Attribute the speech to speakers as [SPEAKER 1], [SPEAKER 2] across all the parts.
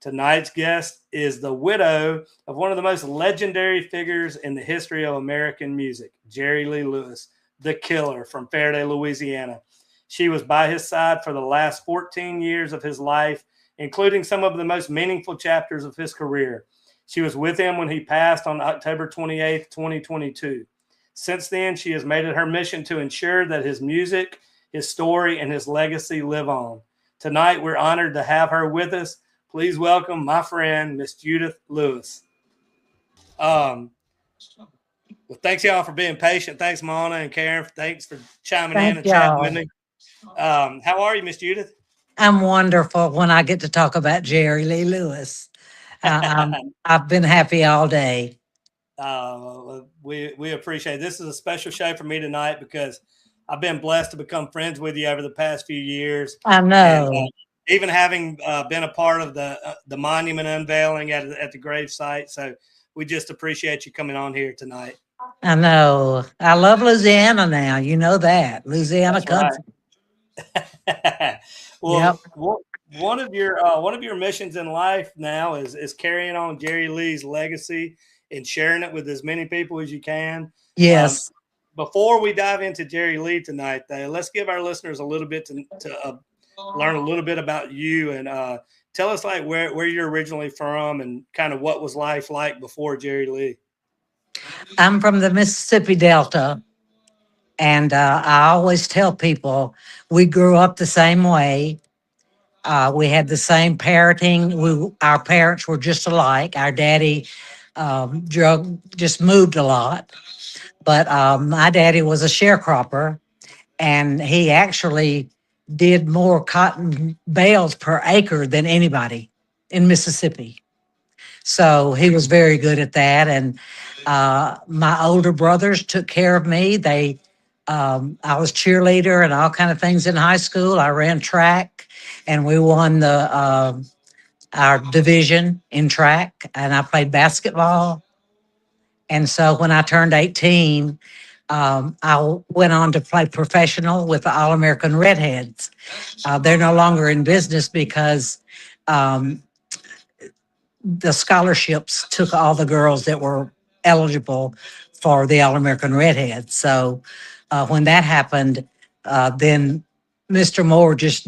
[SPEAKER 1] Tonight's guest is the widow of one of the most legendary figures in the history of American music, Jerry Lee Lewis, the Killer from Faraday, Louisiana. She was by his side for the last 14 years of his life, including some of the most meaningful chapters of his career. She was with him when he passed on October 28th, 2022. Since then, she has made it her mission to ensure that his music, his story, and his legacy live on. Tonight, we're honored to have her with us. Please welcome my friend, Miss Judith Lewis. Well, thanks y'all for being patient. Thanks, Mona and Karen. Thanks for chiming in
[SPEAKER 2] Thank
[SPEAKER 1] and chatting with
[SPEAKER 2] y'all.
[SPEAKER 1] me. How are you, Miss Judith?
[SPEAKER 2] I'm wonderful when I get to talk about Jerry Lee Lewis. I've been happy all day.
[SPEAKER 1] We appreciate it. This is a special show for me tonight because I've been blessed to become friends with you over the past few years,
[SPEAKER 2] I
[SPEAKER 1] and
[SPEAKER 2] know.
[SPEAKER 1] even having been a part of the monument unveiling at the grave site. So we just appreciate you coming on here tonight.
[SPEAKER 2] I know. I love Louisiana now. You know that. Louisiana
[SPEAKER 1] That's right.
[SPEAKER 2] country.
[SPEAKER 1] Well,
[SPEAKER 2] Yep.
[SPEAKER 1] one of your missions in life now is carrying on Jerry Lee's legacy and sharing it with as many people as you can. Um,
[SPEAKER 2] Yes.
[SPEAKER 1] Before we dive into Jerry Lee tonight, though, let's give our listeners a little bit to learn a little bit about you and tell us like where you're originally from and kind of what was life like before Jerry Lee.
[SPEAKER 2] I'm from the Mississippi Delta. And I always tell people we grew up the same way. We had the same parenting. Our parents were just alike. Our daddy just moved a lot. But my daddy was a sharecropper, and he actually did more cotton bales per acre than anybody in Mississippi. So he was very good at that. And my older brothers took care of me. I was cheerleader and all kind of things in high school. I ran track, and we won the our division in track. And I played basketball. And so when I turned 18, I went on to play professional with the All American Redheads. They're no longer in business because um, the scholarships took all the girls that were eligible for the All American Redheads. So when that happened, then Mr. Moore just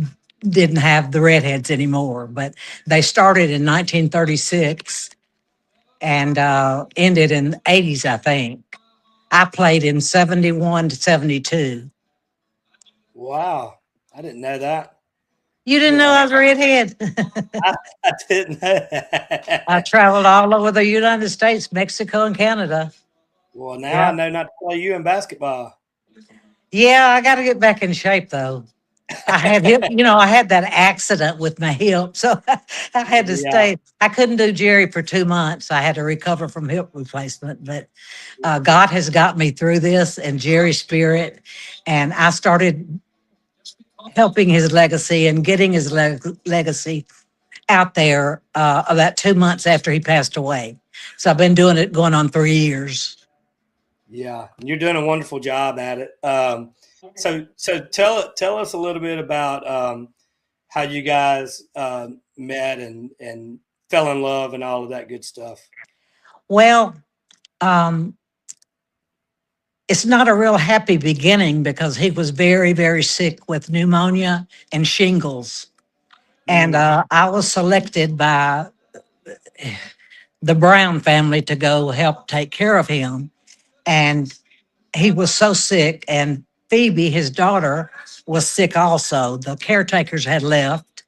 [SPEAKER 2] didn't have the Redheads anymore. But they started in 1936 and ended in the 80s, I think. I played in 71 to 72.
[SPEAKER 1] Wow, I didn't know that.
[SPEAKER 2] You didn't know
[SPEAKER 1] Yeah,
[SPEAKER 2] I was a redhead.
[SPEAKER 1] I didn't know
[SPEAKER 2] I
[SPEAKER 1] that.
[SPEAKER 2] traveled all over the United States, Mexico, and Canada.
[SPEAKER 1] Well, now I
[SPEAKER 2] Yeah.
[SPEAKER 1] know not to play you in basketball.
[SPEAKER 2] Yeah, I got to get back in shape though. I had that accident with my hip. So I had to
[SPEAKER 1] Yeah.
[SPEAKER 2] stay. I couldn't do Jerry for 2 months. I had to recover from hip replacement. But God has got me through this and Jerry's spirit. And I started helping his legacy and getting his legacy out there about 2 months after he passed away. So I've been doing it going on 3 years.
[SPEAKER 1] Yeah, you're doing a wonderful job at it. So tell us a little bit about how you guys met and fell in love and all of that good stuff.
[SPEAKER 2] Well, um, it's not a real happy beginning because he was very, very sick with pneumonia and shingles. And
[SPEAKER 1] Mm,
[SPEAKER 2] I was selected by the Brown family to go help take care of him. And he was so sick. And Phoebe, his daughter, was sick also. The caretakers had left.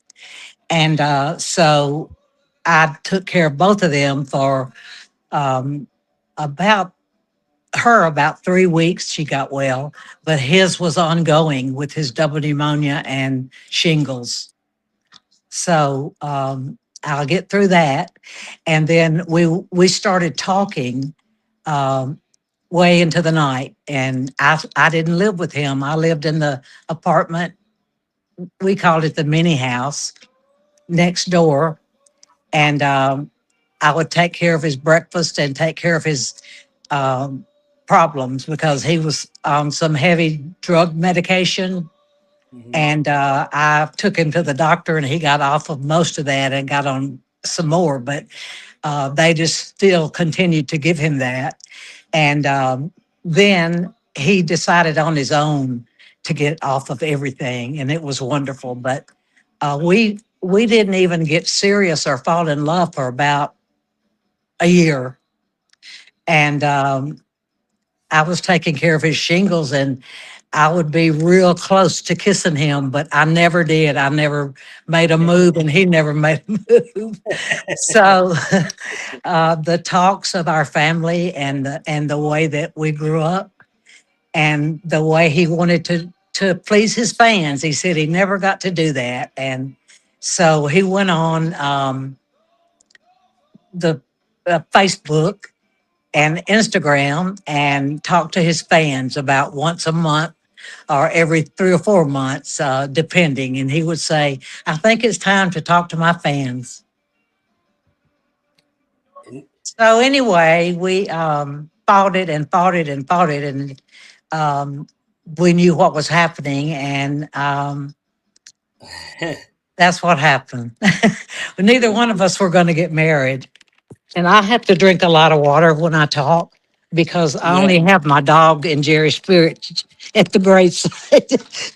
[SPEAKER 2] And so I took care of both of them for um, about about 3 weeks. She got well, but his was ongoing with his double pneumonia and shingles. So I'll get through that, and then we started talking um, way into the night. And I didn't live with him. I lived in the apartment. We called it the mini house next door, and I would take care of his breakfast and take care of his um, problems because he was on some heavy drug medication.
[SPEAKER 1] hmm
[SPEAKER 2] And I took him to the doctor, and he got off of most of that and got on some more, but they just still continued to give him that. And then he decided on his own to get off of everything, and it was wonderful. But we didn't even get serious or fall in love for about a year, and I was taking care of his shingles, and I would be real close to kissing him, but I never did. I never made a move, and he never made a move. So, the talks of our family and the way that we grew up, and the way he wanted to please his fans, he said he never got to do that, and so he went on the Facebook and Instagram and talked to his fans about once a month or every 3 or 4 months, depending. And he would say, I think it's time to talk to my fans. So, anyway, we fought it and fought it and fought it. And um, we knew what was happening. And that's what happened. Neither one of us were going to get married. And I have to drink a lot of water when I talk because I
[SPEAKER 1] Yeah.
[SPEAKER 2] only have my dog and Jerry Spirit at the graveside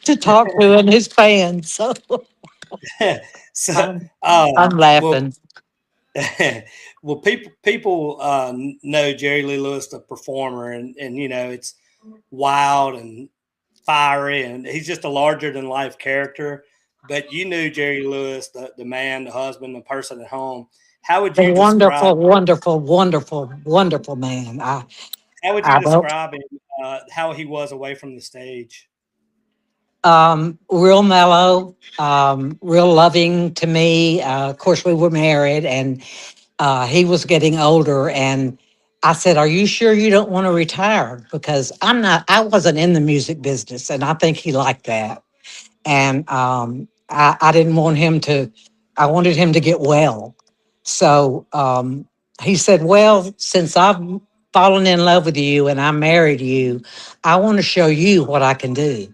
[SPEAKER 2] to talk to and his fans. So
[SPEAKER 1] So,
[SPEAKER 2] I'm,
[SPEAKER 1] uh,
[SPEAKER 2] I'm
[SPEAKER 1] well,
[SPEAKER 2] laughing.
[SPEAKER 1] well, people know Jerry Lee Lewis, the performer, and it's wild and fiery, and he's just a larger than life character. But you knew Jerry Lewis, the man, the husband, the person at home. How would
[SPEAKER 2] A
[SPEAKER 1] you describe?
[SPEAKER 2] wonderful, wonderful, wonderful, wonderful man.
[SPEAKER 1] How would you
[SPEAKER 2] I don't.
[SPEAKER 1] describe him? How he was away from the stage?
[SPEAKER 2] Real mellow, real loving to me. Of course, we were married, and he was getting older, and I said, "Are you sure you don't want to retire?" Because I'm not. I wasn't in the music business, and I think he liked that. And I didn't want him to. I wanted him to get well. So he said, "Well, since I've fallen in love with you and I married you, I want to show you what I can do."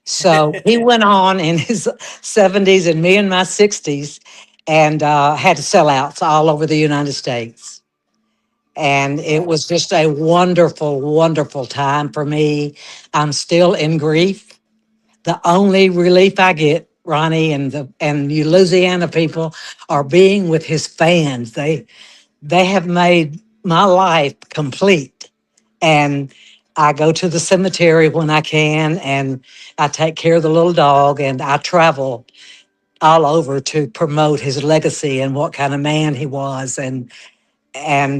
[SPEAKER 2] So he went on in his 70s and me in my 60s and had sellouts all over the United States. And it
[SPEAKER 1] Wow.
[SPEAKER 2] was just a wonderful, wonderful time for me. I'm still in grief. The only relief I get, Ronnie, and you Louisiana people, are being with his fans. They have made my life complete. And I go to the cemetery when I can, and I take care of the little dog, and I travel all over to promote his legacy and what kind of man he was, and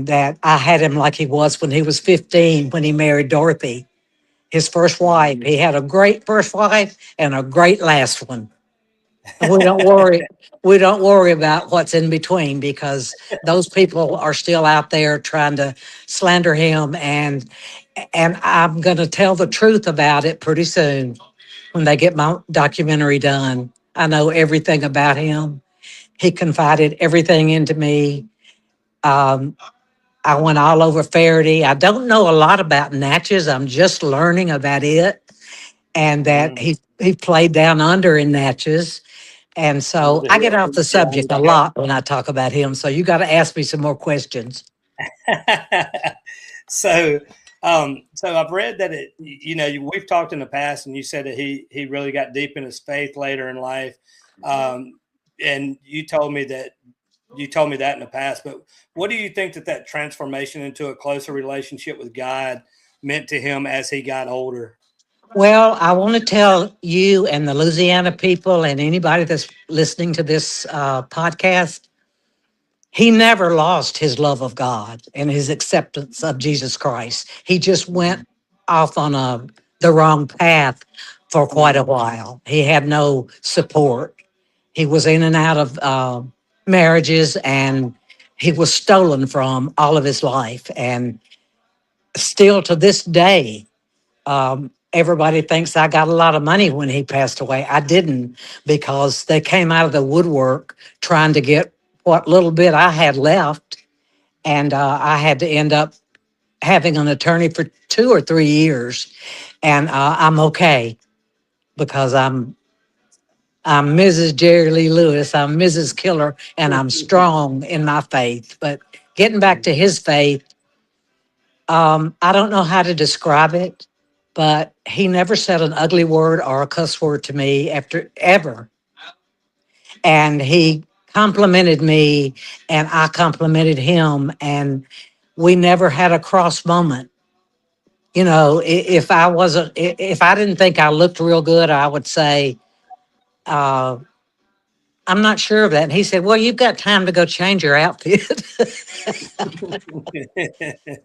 [SPEAKER 2] that I had him like he was when he was 15 when he married Dorothy, his first wife. He had a great first wife and a great last one. And we don't worry. We don't worry about what's in between because those people are still out there trying to slander him, and I'm going to tell the truth about it pretty soon when they get my documentary done. I know everything about him. He confided everything into me. Um, I went all over Faraday. I don't know a lot about Natchez. I'm just learning about it, and that
[SPEAKER 1] Mm.
[SPEAKER 2] he played down under in Natchez. And so I get off the subject a lot when I talk about him. So you got to ask me some more questions.
[SPEAKER 1] So, so I've read that we've talked in the past, and you said that he really got deep in his faith later in life, and you told me that in the past. But what do you think that transformation into a closer relationship with God meant to him as he got older?
[SPEAKER 2] Well, I want to tell you and the Louisiana people and anybody that's listening to this podcast, he never lost his love of God and his acceptance of Jesus Christ. He just went off on the wrong path for quite a
[SPEAKER 1] Mm.
[SPEAKER 2] while. He had no support. He was in and out of marriages, and he was stolen from all of his life. And still to this day, everybody thinks I got a lot of money when he passed away. I didn't, because they came out of the woodwork trying to get what little bit I had left. And I had to end up having an attorney for 2 or 3 years. And I'm okay because I'm Mrs. Jerry Lee Lewis. I'm Mrs. Killer, and I'm strong in my faith. But getting back to his faith, I don't know how to describe it, but he never said an ugly word or a cuss word to me after ever. And he complimented me, and I complimented him, and we never had a cross moment. You know, if I wasn't, if I didn't think I looked real good, I would say, uh, I'm not sure of that. And he said, well, you've got time to go change your outfit.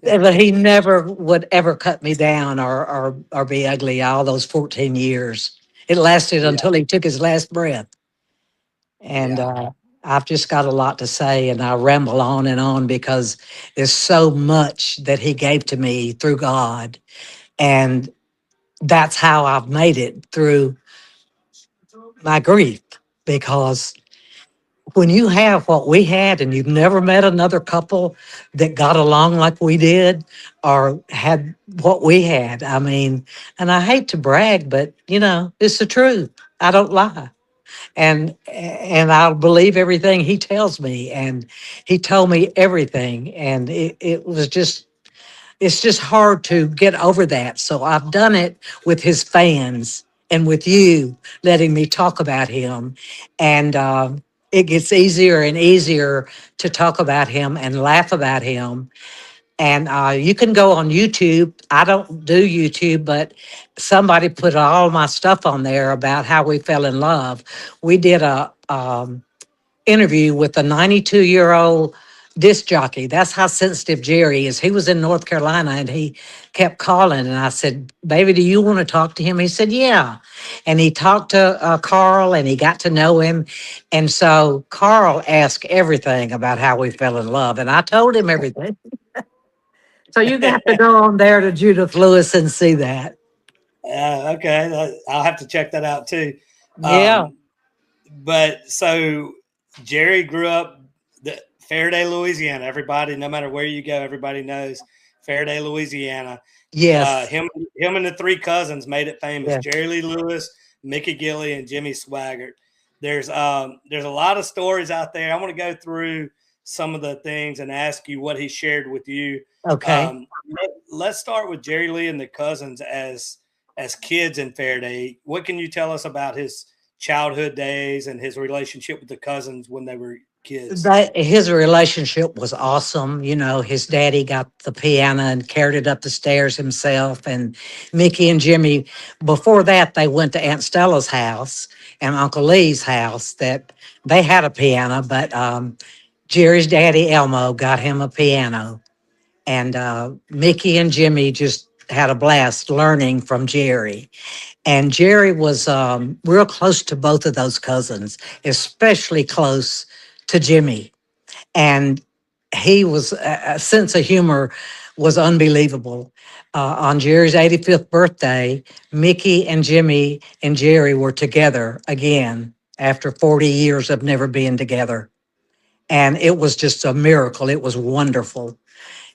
[SPEAKER 2] But he never would ever cut me down or be ugly all those 14 years. It lasted
[SPEAKER 1] Yeah,
[SPEAKER 2] until he took his last breath. And
[SPEAKER 1] yeah,
[SPEAKER 2] I've just got a lot to say, and I ramble on because there's so much that he gave to me through God. And that's how I've made it through my grief, because when you have what we had and you've never met another couple that got along like we did or had what we had, I mean, and I hate to brag, but you know, it's the truth. I don't lie. And I'll believe everything he tells me. And he told me everything. And it was just, it's just hard to get over that. So I've done it with his fans and with you letting me talk about him. And it gets easier and easier to talk about him and laugh about him. And you can go on YouTube. I don't do YouTube, but somebody put all my stuff on there about how we fell in love. We did a interview with a 92-year-old disc jockey. That's how sensitive Jerry is. He was in North Carolina and he kept calling. And I said, baby, do you want to talk to him? He said, yeah. And he talked to Carl and he got to know him. And so Carl asked everything about how we fell in love. And I told him everything. So you have to go on there to Judith Lewis and see that.
[SPEAKER 1] okay. I'll have to check that out too.
[SPEAKER 2] Yeah.
[SPEAKER 1] Um, but so Jerry grew up the Faraday, Louisiana. Everybody, no matter where you go, everybody knows Faraday, Louisiana.
[SPEAKER 2] Yes.
[SPEAKER 1] Him and the three cousins made it famous.
[SPEAKER 2] Yeah.
[SPEAKER 1] Jerry Lee Lewis, Mickey Gilley, and Jimmy Swaggart. There's a lot of stories out there. I want to go through some of the things and ask you what he shared with you.
[SPEAKER 2] Okay.
[SPEAKER 1] Let's start with Jerry Lee and the cousins as kids in Faraday. What can you tell us about his childhood days and his relationship with the cousins when they were kids?
[SPEAKER 2] That his relationship was awesome. You know, his daddy got the piano and carried it up the stairs himself. And Mickey and Jimmy, before that, they went to Aunt Stella's house and Uncle Lee's house that they had a piano, but Jerry's daddy, Elmo, got him a piano. And Mickey and Jimmy just had a blast learning from Jerry. And Jerry was real close to both of those cousins, especially close to Jimmy. And he was a sense of humor was unbelievable. On Jerry's 85th birthday, Mickey and Jimmy and Jerry were together again after 40 years of never being together. And it was just a miracle. It was wonderful.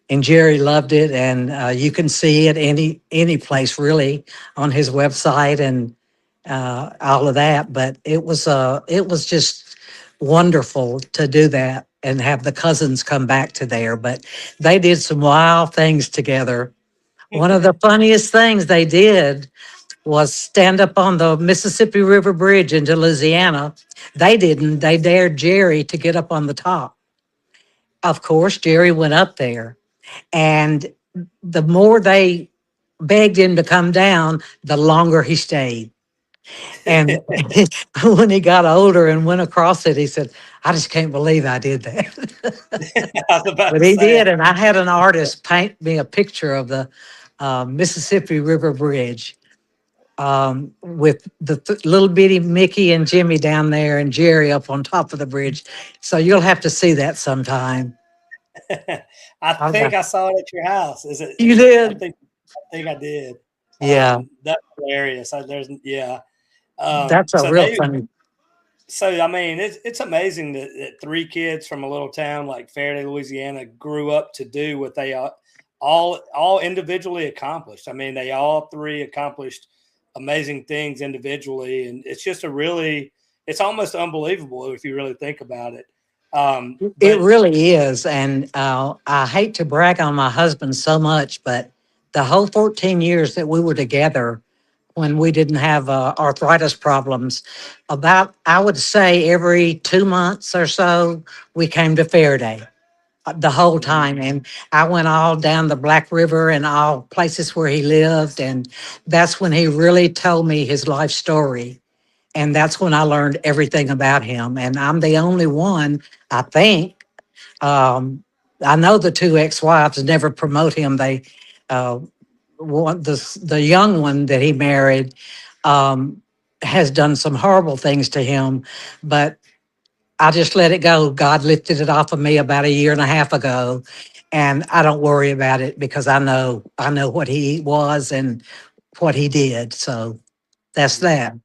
[SPEAKER 2] And Jerry loved it. And you can see it any place really on his website and all of that. But it was just wonderful to do that and have the cousins come back to there. But they did some wild things together. One of the funniest things they did was stand up on the Mississippi River Bridge into Louisiana. They didn't. They dared Jerry to get up on the top. Of course, Jerry went up there. And the more they begged him to come down, the longer he stayed. And when he got older and went across it, he said, I just can't believe I did that.
[SPEAKER 1] I was about
[SPEAKER 2] But
[SPEAKER 1] to
[SPEAKER 2] he
[SPEAKER 1] say
[SPEAKER 2] did. And I had an artist paint me a picture of the Mississippi River Bridge with the little bitty Mickey and Jimmy down there and Jerry up on top of the bridge. So you'll have to see that sometime.
[SPEAKER 1] I
[SPEAKER 2] Okay.
[SPEAKER 1] think I saw it at your house.
[SPEAKER 2] You
[SPEAKER 1] Is it? I
[SPEAKER 2] did?
[SPEAKER 1] think I did.
[SPEAKER 2] Yeah,
[SPEAKER 1] That's hilarious. Yeah.
[SPEAKER 2] that's a real funny.
[SPEAKER 1] So I mean, it's amazing that three kids from a little town like Faraday, Louisiana, grew up to do what they all individually accomplished. I mean, they all three accomplished amazing things individually, and it's just a really it's almost unbelievable if you really think about it.
[SPEAKER 2] It
[SPEAKER 1] But
[SPEAKER 2] really is. And I hate to brag on my husband so much, but the whole 14 years that we were together, when we didn't have arthritis problems, about, I would say, every 2 months or so, we came to Faraday the whole
[SPEAKER 1] Mhm,
[SPEAKER 2] time. And I went all down the Black River and all places where he lived. And that's when he really told me his life story. And that's when I learned everything about him. And I'm the only one, I think. Um, I know the two ex-wives never promote him. They, uh, the young one that he married, um, has done some horrible things to him, but I just let it go. God lifted it off of me about a year and a half ago, and I don't worry about it because I know what he was and what he did. So that's
[SPEAKER 1] mhm.
[SPEAKER 2] that.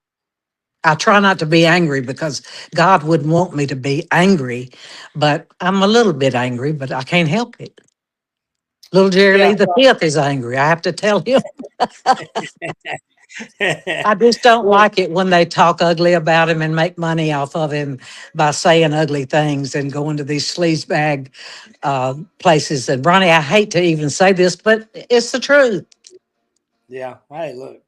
[SPEAKER 2] I try not to be angry because God wouldn't want me to be angry, but I'm a little bit angry, but I can't help it. Little Jerry
[SPEAKER 1] Yeah.
[SPEAKER 2] Lee the fifth is angry. I have to tell him. I just don't
[SPEAKER 1] Well,
[SPEAKER 2] like it when they talk ugly about him and make money off of him by saying ugly things and going to these sleazebag places. And Ronnie, I hate to even say this, but it's the truth.
[SPEAKER 1] yeah. Hey, look,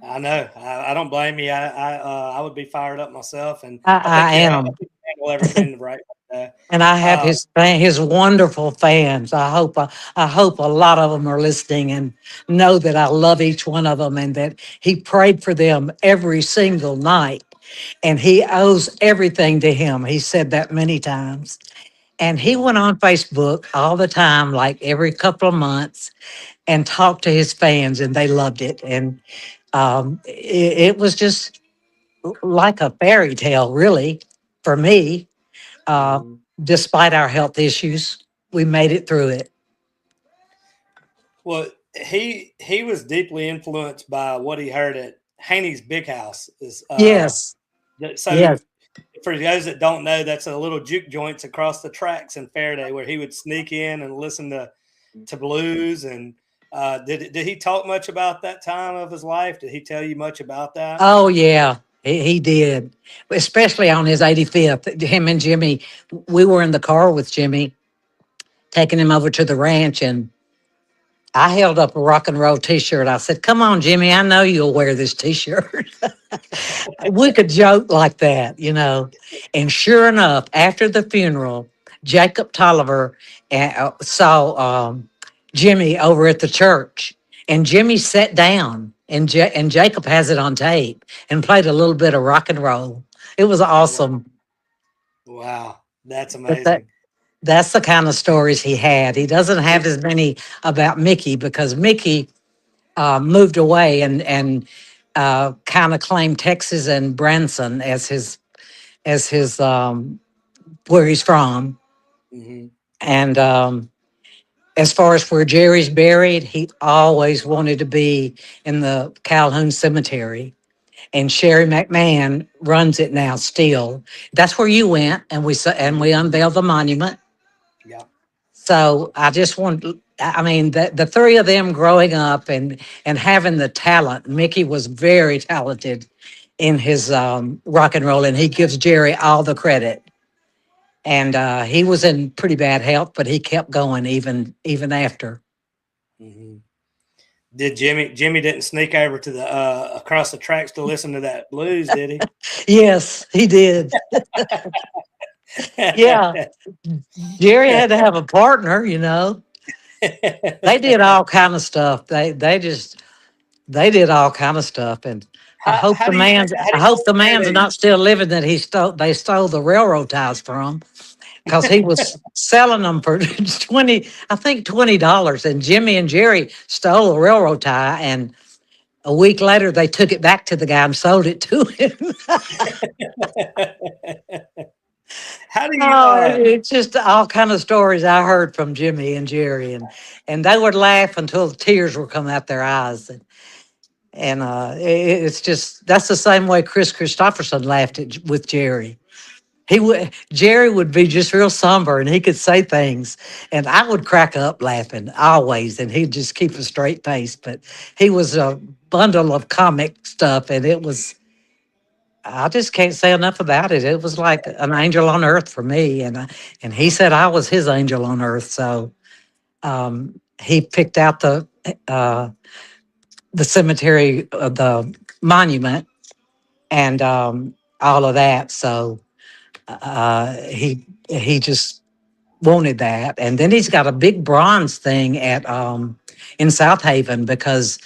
[SPEAKER 1] I know. I don't blame you. I would be fired up myself, and
[SPEAKER 2] I,
[SPEAKER 1] I think
[SPEAKER 2] I am.
[SPEAKER 1] you handle everything the right way.
[SPEAKER 2] And I have
[SPEAKER 1] Uh,
[SPEAKER 2] his wonderful fans. I hope a lot of them are listening and know that I love each one of them and that he prayed for them every single night. And he owes everything to him. He said that many times. And he
[SPEAKER 1] yeah.
[SPEAKER 2] went on Facebook all the time, like every couple of months, and talked to his fans, and they loved it. And it was just like a fairy tale, really, for me. Uh,
[SPEAKER 1] Mhm.
[SPEAKER 2] Despite our health issues, we made it through it.
[SPEAKER 1] Well, he was deeply influenced by what he heard at Haney's Big House.
[SPEAKER 2] Yes,
[SPEAKER 1] So
[SPEAKER 2] yes.
[SPEAKER 1] for those that don't know, that's a little juke joints across the tracks in Faraday where he would sneak in and listen to blues. And did he talk much about that time of his life? Did he tell you much about that?
[SPEAKER 2] Oh, yeah, he did, especially on his 85th. Him and Jimmy, we were in the car with Jimmy, taking him over to the ranch, and I held up a rock and roll T-shirt. I said, "Come on, Jimmy, I know you'll wear this T-shirt." We could joke like that, you know. And sure enough, after the funeral, Jacob Tolliver saw Jimmy over at the church, and Jimmy sat down, and Jacob has it on tape and played a little bit of rock and roll. It was awesome.
[SPEAKER 1] Wow, that's
[SPEAKER 2] But
[SPEAKER 1] amazing.
[SPEAKER 2] that's the kind of stories he had. He doesn't have as many about Mickey because Mickey moved away and kind of claimed Texas and Branson as his where he's from.
[SPEAKER 1] Hmm.
[SPEAKER 2] And as far as where Jerry's buried, he always wanted to be in the Calhoun Cemetery. And Sherry McMahon runs it now still. That's where you went, and we unveiled the monument.
[SPEAKER 1] Yeah.
[SPEAKER 2] So I just want, I mean, the three of them growing up and having the talent. Mickey was very talented in his rock and roll, and he gives Jerry all the credit. And he was in pretty bad health, but he kept going even after.
[SPEAKER 1] Hmm. Did Jimmy didn't sneak over to the across the tracks to listen to that blues, did he?
[SPEAKER 2] Yes, he did. Yeah, Jerry had to have a partner. They did all kind of stuff. They did all kind of stuff, and I hope
[SPEAKER 1] How
[SPEAKER 2] the
[SPEAKER 1] do you think?
[SPEAKER 2] man's
[SPEAKER 1] How do
[SPEAKER 2] I
[SPEAKER 1] you
[SPEAKER 2] hope
[SPEAKER 1] think
[SPEAKER 2] the man's
[SPEAKER 1] Faraday?
[SPEAKER 2] not still living that they stole the railroad ties from because he was selling them for 20, I think $20, and Jimmy and Jerry stole a railroad tie, and a week later they took it back to the guy and sold it to him.
[SPEAKER 1] How do you?
[SPEAKER 2] Oh, it's just all kind of stories I heard from Jimmy and Jerry, and they would laugh until the tears would come out their eyes. And it's just that's the same way Chris Christopherson laughed with Jerry. Jerry would be just real somber, and he could say things, and I would crack up laughing always, and he'd just keep a straight face. But he was a bundle of comic stuff, and I just can't say enough about it. It was like an angel on earth for me, and he said I was his angel on earth. So he picked out uh, the cemetery, the monument, and all of that. So he just wanted that, and then he's got a big bronze thing at in South Haven because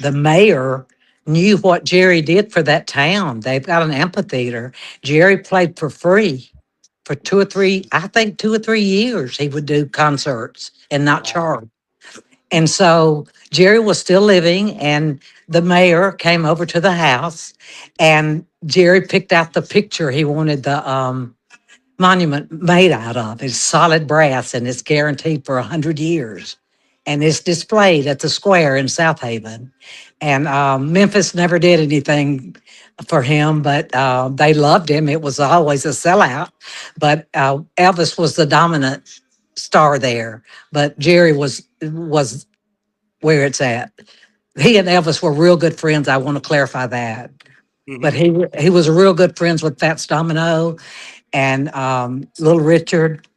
[SPEAKER 2] the mayor knew what Jerry did for that town. They've got an amphitheater. Jerry played for free for 2 or 3, I think 2 or 3 years. He would do concerts and not
[SPEAKER 1] Wow.
[SPEAKER 2] charge. And so Jerry was still living, and the mayor came over to the house, and Jerry picked out the picture he wanted the monument made out of. It's solid brass, and it's guaranteed for 100 years. And it's displayed at the square in South Haven. And Memphis never did anything for him, but they loved him. It was always a sellout. But Elvis was the dominant star there. But Jerry was where it's at. He and Elvis were real good friends. I want to clarify that. But
[SPEAKER 1] Hmm.
[SPEAKER 2] he was real good friends with Fats Domino and Little Richard,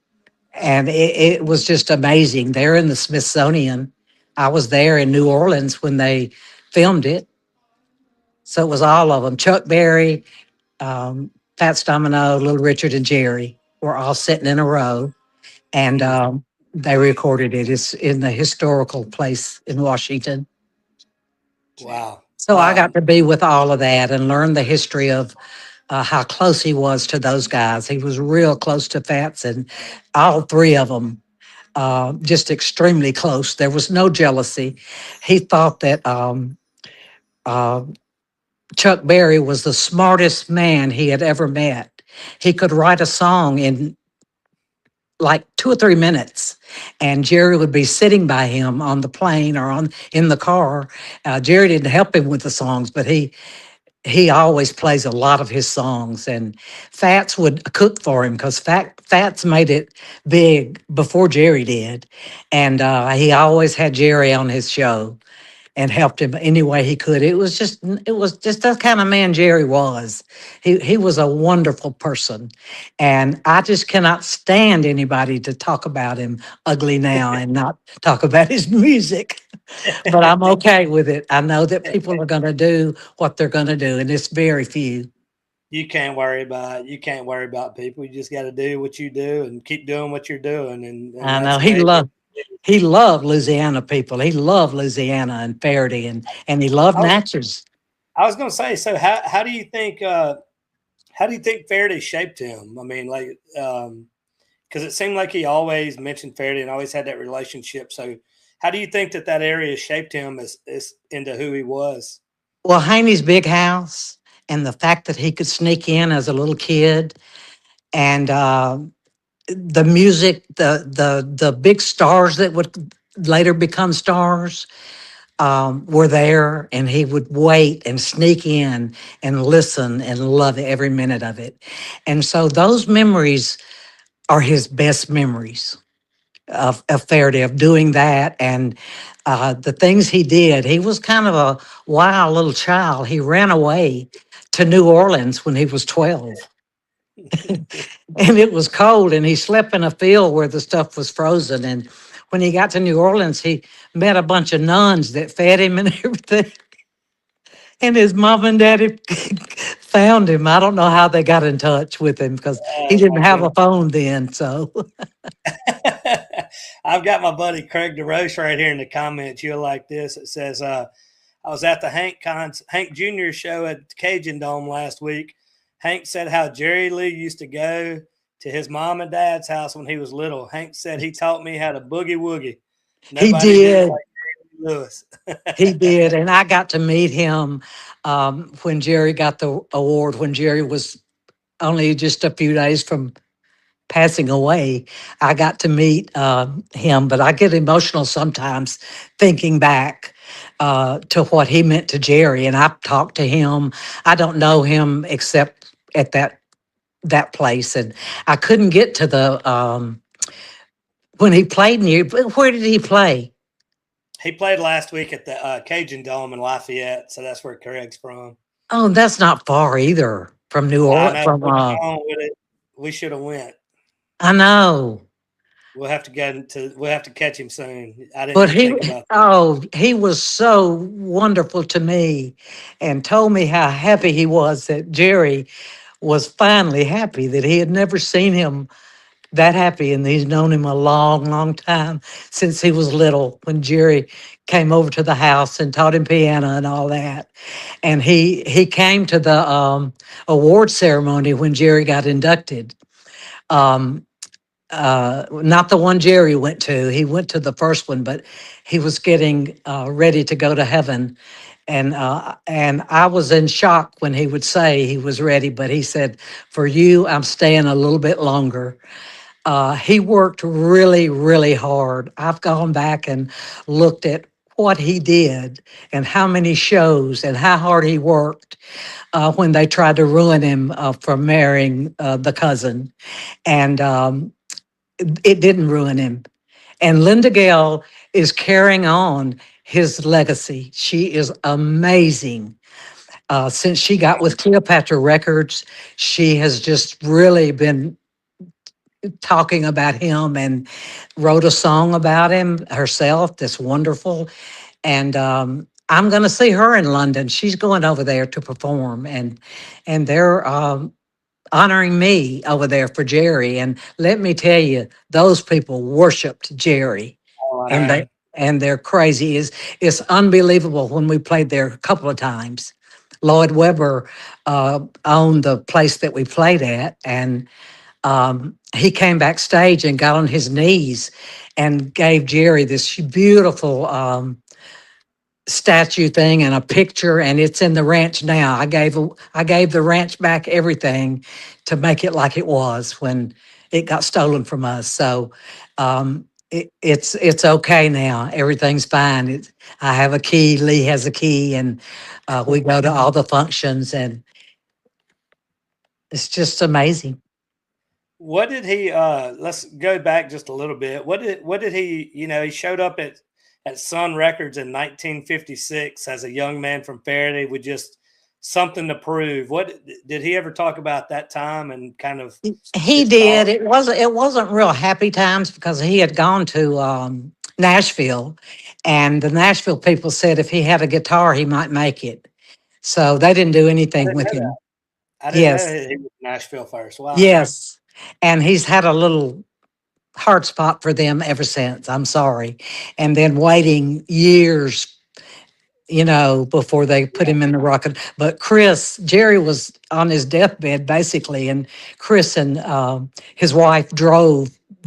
[SPEAKER 2] and it was just amazing. They're in the Smithsonian. I was there in New Orleans when they filmed it, so it was all of them. Chuck Berry, Fats Domino, Little Richard, and Jerry were all sitting in a row, and
[SPEAKER 1] Mm.
[SPEAKER 2] they recorded it. It's in the historical place in Washington.
[SPEAKER 1] Wow.
[SPEAKER 2] So I got to be with all of that and learn the history of how close he was to those guys. He was real close to Fats and all three of them, just extremely close. There was no jealousy. He thought that uh, Chuck Berry was the smartest man he had ever met. He could write a song in like 2 or 3 minutes, and Jerry would be sitting by him on the plane or on in the car. Jerry didn't help him with the songs, but he always plays a lot of his songs, and Fats would cook for him because Fats made it big before Jerry did, and he always had Jerry on his show and helped him any way he could. It was just the kind of man Jerry was. He was a wonderful person, and I just cannot stand anybody to talk about him ugly now and not talk about his music. But I'm okay with it. I know that people are going to do what they're going to do, and it's very few.
[SPEAKER 1] You can't worry about you can't worry about people. You just got to do what you do and keep doing what you're doing, and
[SPEAKER 2] I know
[SPEAKER 1] that's amazing.
[SPEAKER 2] he loved Louisiana people. He loved Louisiana and Faraday, and he loved
[SPEAKER 1] I was
[SPEAKER 2] Natchez.
[SPEAKER 1] I was going to say, so how do you think Faraday shaped him? I mean, like because it seemed like he always mentioned Faraday and always had that relationship. So how do you think that area shaped him as into who he was?
[SPEAKER 2] Well, Haney's big house and the fact that he could sneak in as a little kid, and the music, the big stars that would later become stars were there, and he would wait and sneak in and listen and love every minute of it. And so those memories are his best memories of Faraday, of doing that and the things he did. He was kind of a wild little child. He ran away to New Orleans when he was 12. And it was cold, and he slept in a field where the stuff was frozen. And when he got to New Orleans, he met a bunch of nuns that fed him and everything. And his mom and daddy found him. I don't know how they got in touch with him because he
[SPEAKER 1] Oh
[SPEAKER 2] didn't
[SPEAKER 1] my
[SPEAKER 2] have a
[SPEAKER 1] goodness.
[SPEAKER 2] phone then. So,
[SPEAKER 1] I've got my buddy Craig DeRoche right here in the comments. You'll like this. It says, I was at the Hank Jr. show at the Cajun Dome last week. Hank said how Jerry Lee used to go to his mom and dad's house when he was little. Hank said he taught me how to boogie woogie.
[SPEAKER 2] he
[SPEAKER 1] Nobody did it
[SPEAKER 2] did.
[SPEAKER 1] like Lewis.
[SPEAKER 2] He did, and I got to meet him when Jerry got the award. When Jerry was only just a few days from passing away, I got to meet him. But I get emotional sometimes thinking back to what he meant to Jerry. And I've talked to him. I don't know him except at that place, and I couldn't get to the when he played near. Where did he play?
[SPEAKER 1] He played last week at the Cajun Dome in Lafayette, so that's where Craig's from.
[SPEAKER 2] Oh, that's not far either from New
[SPEAKER 1] I
[SPEAKER 2] Orleans.
[SPEAKER 1] know.
[SPEAKER 2] From
[SPEAKER 1] What's wrong with it? We should have went.
[SPEAKER 2] I know,
[SPEAKER 1] We'll have to get into. We'll have to catch him soon. I didn't
[SPEAKER 2] but
[SPEAKER 1] even think about that.
[SPEAKER 2] he was so wonderful to me, and told me how happy he was that Jerry was finally happy, that he had never seen him that happy, and he's known him a long, long time, since he was little, when Jerry came over to the house and taught him piano and all that. And he came to the award ceremony when Jerry got inducted. Um, not the one Jerry went to. He went to the first one, but he was getting ready to go to heaven. And I was in shock when he would say he was ready, but he said, "For you, I'm staying a little bit longer." He worked really, really hard. I've gone back and looked at what he did and how many shows and how hard he worked when they tried to ruin him for marrying the cousin. And it didn't ruin him. And Linda Gale is carrying on his legacy. She is amazing. Since she got with Cleopatra Records, she has just really been talking about him, and wrote a song about him herself that's wonderful. And I'm going to see her in London. She's going over there to perform, and they're honoring me over there for Jerry. And let me tell you, those people worshiped Jerry,
[SPEAKER 1] Oh, I
[SPEAKER 2] and
[SPEAKER 1] know.
[SPEAKER 2] they're crazy. It's unbelievable. When we played there a couple of times, Lloyd Webber owned the place that we played at, and he came backstage and got on his knees and gave Jerry this beautiful statue thing and a picture, and it's in the ranch now. I gave the ranch back everything to make it like it was when it got stolen from us. So it's okay now. Everything's fine. I have a key. Lee has a key, and we go to all the functions, and it's just amazing.
[SPEAKER 1] What did he? Let's go back just a little bit. What did he? He showed up at Sun Records in 1956 as a young man from Faraday with just something to prove. What did he ever talk about that time and kind of
[SPEAKER 2] He
[SPEAKER 1] his
[SPEAKER 2] did.
[SPEAKER 1] thought?
[SPEAKER 2] It wasn't real happy times because he had gone to Nashville, and the Nashville people said if he had a guitar, he might make it. So they didn't do
[SPEAKER 1] I
[SPEAKER 2] anything
[SPEAKER 1] didn't
[SPEAKER 2] with
[SPEAKER 1] know
[SPEAKER 2] him.
[SPEAKER 1] that. I didn't know
[SPEAKER 2] Yes,
[SPEAKER 1] he was in Nashville first. Wow.
[SPEAKER 2] yes, and he's had a little hard spot for them ever since. I'm sorry, and then waiting years, before they put
[SPEAKER 1] Yeah.
[SPEAKER 2] him in the rocket. But Jerry was on his deathbed basically, and Chris and his wife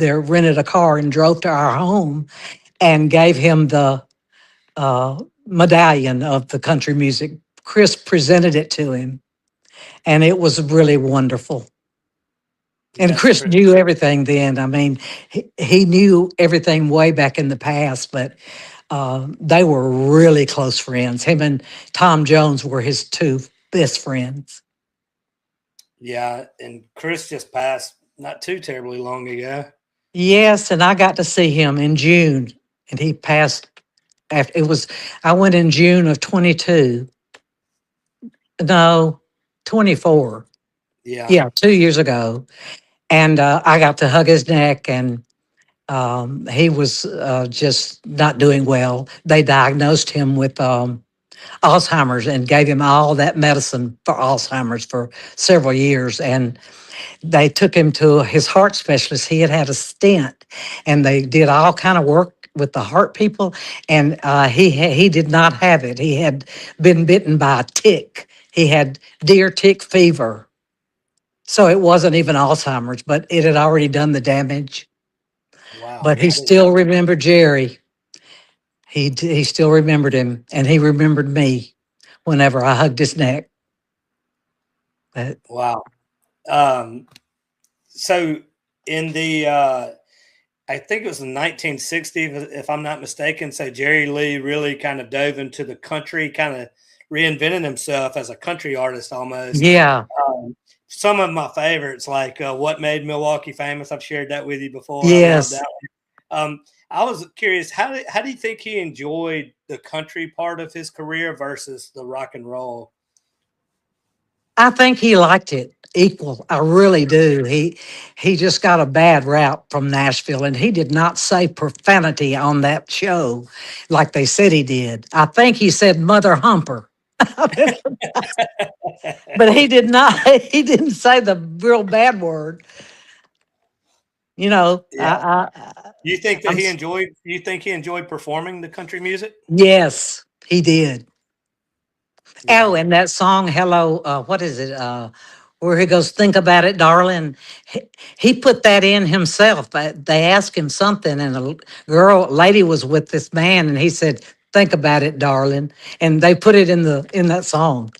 [SPEAKER 2] rented a car and drove to our home and gave him the medallion of the country music. Chris presented it to him, and it was really wonderful. And
[SPEAKER 1] That's
[SPEAKER 2] Chris
[SPEAKER 1] pretty.
[SPEAKER 2] knew everything then. I mean, he knew everything way back in the past, but they were really close friends. Him and Tom Jones were his two best friends.
[SPEAKER 1] Yeah, and Chris just passed not too terribly long ago.
[SPEAKER 2] Yes, and I got to see him in June, and he passed after it was. I went in June of 22. No, 24.
[SPEAKER 1] Yeah.
[SPEAKER 2] Yeah, 2 years ago, and I got to hug his neck, and he was just not doing well. They diagnosed him with Alzheimer's and gave him all that medicine for Alzheimer's for several years. And they took him to his heart specialist. He had had a stent, and they did all kind of work with the heart people. And he did not have it. He had been bitten by a tick. He had deer tick fever. So it wasn't even Alzheimer's, but it had already done the damage. But
[SPEAKER 1] Wow.
[SPEAKER 2] he
[SPEAKER 1] I didn't know.
[SPEAKER 2] still remembered Jerry. He still remembered him, and he remembered me whenever I hugged his neck. But
[SPEAKER 1] Wow. Um, so in the I think it was in 1960, if I'm not mistaken. So Jerry Lee really kind of dove into the country, kind of reinvented himself as a country artist almost.
[SPEAKER 2] yeah,
[SPEAKER 1] Um, some of my favorites, like "What Made Milwaukee Famous," I've shared that with you before. I love
[SPEAKER 2] yes.
[SPEAKER 1] that one. I was curious, how do you think he enjoyed the country part of his career versus the rock and roll?
[SPEAKER 2] I think he liked it equal. I really do. He just got a bad rap from Nashville, and he did not say profanity on that show like they said he did. I think he said mother humper. But he did not. He didn't say the real bad word. You know,
[SPEAKER 1] Yeah. You think that
[SPEAKER 2] I'm
[SPEAKER 1] he enjoyed? You think he enjoyed performing the country music?
[SPEAKER 2] yes, he did. Oh,
[SPEAKER 1] Yeah.
[SPEAKER 2] and that song, "Hello," what is it? Where he goes, "Think about it, darling." He, he put that in himself. They asked him something, and lady, was with this man, and he said, "Think about it, darling," and they put it in that song.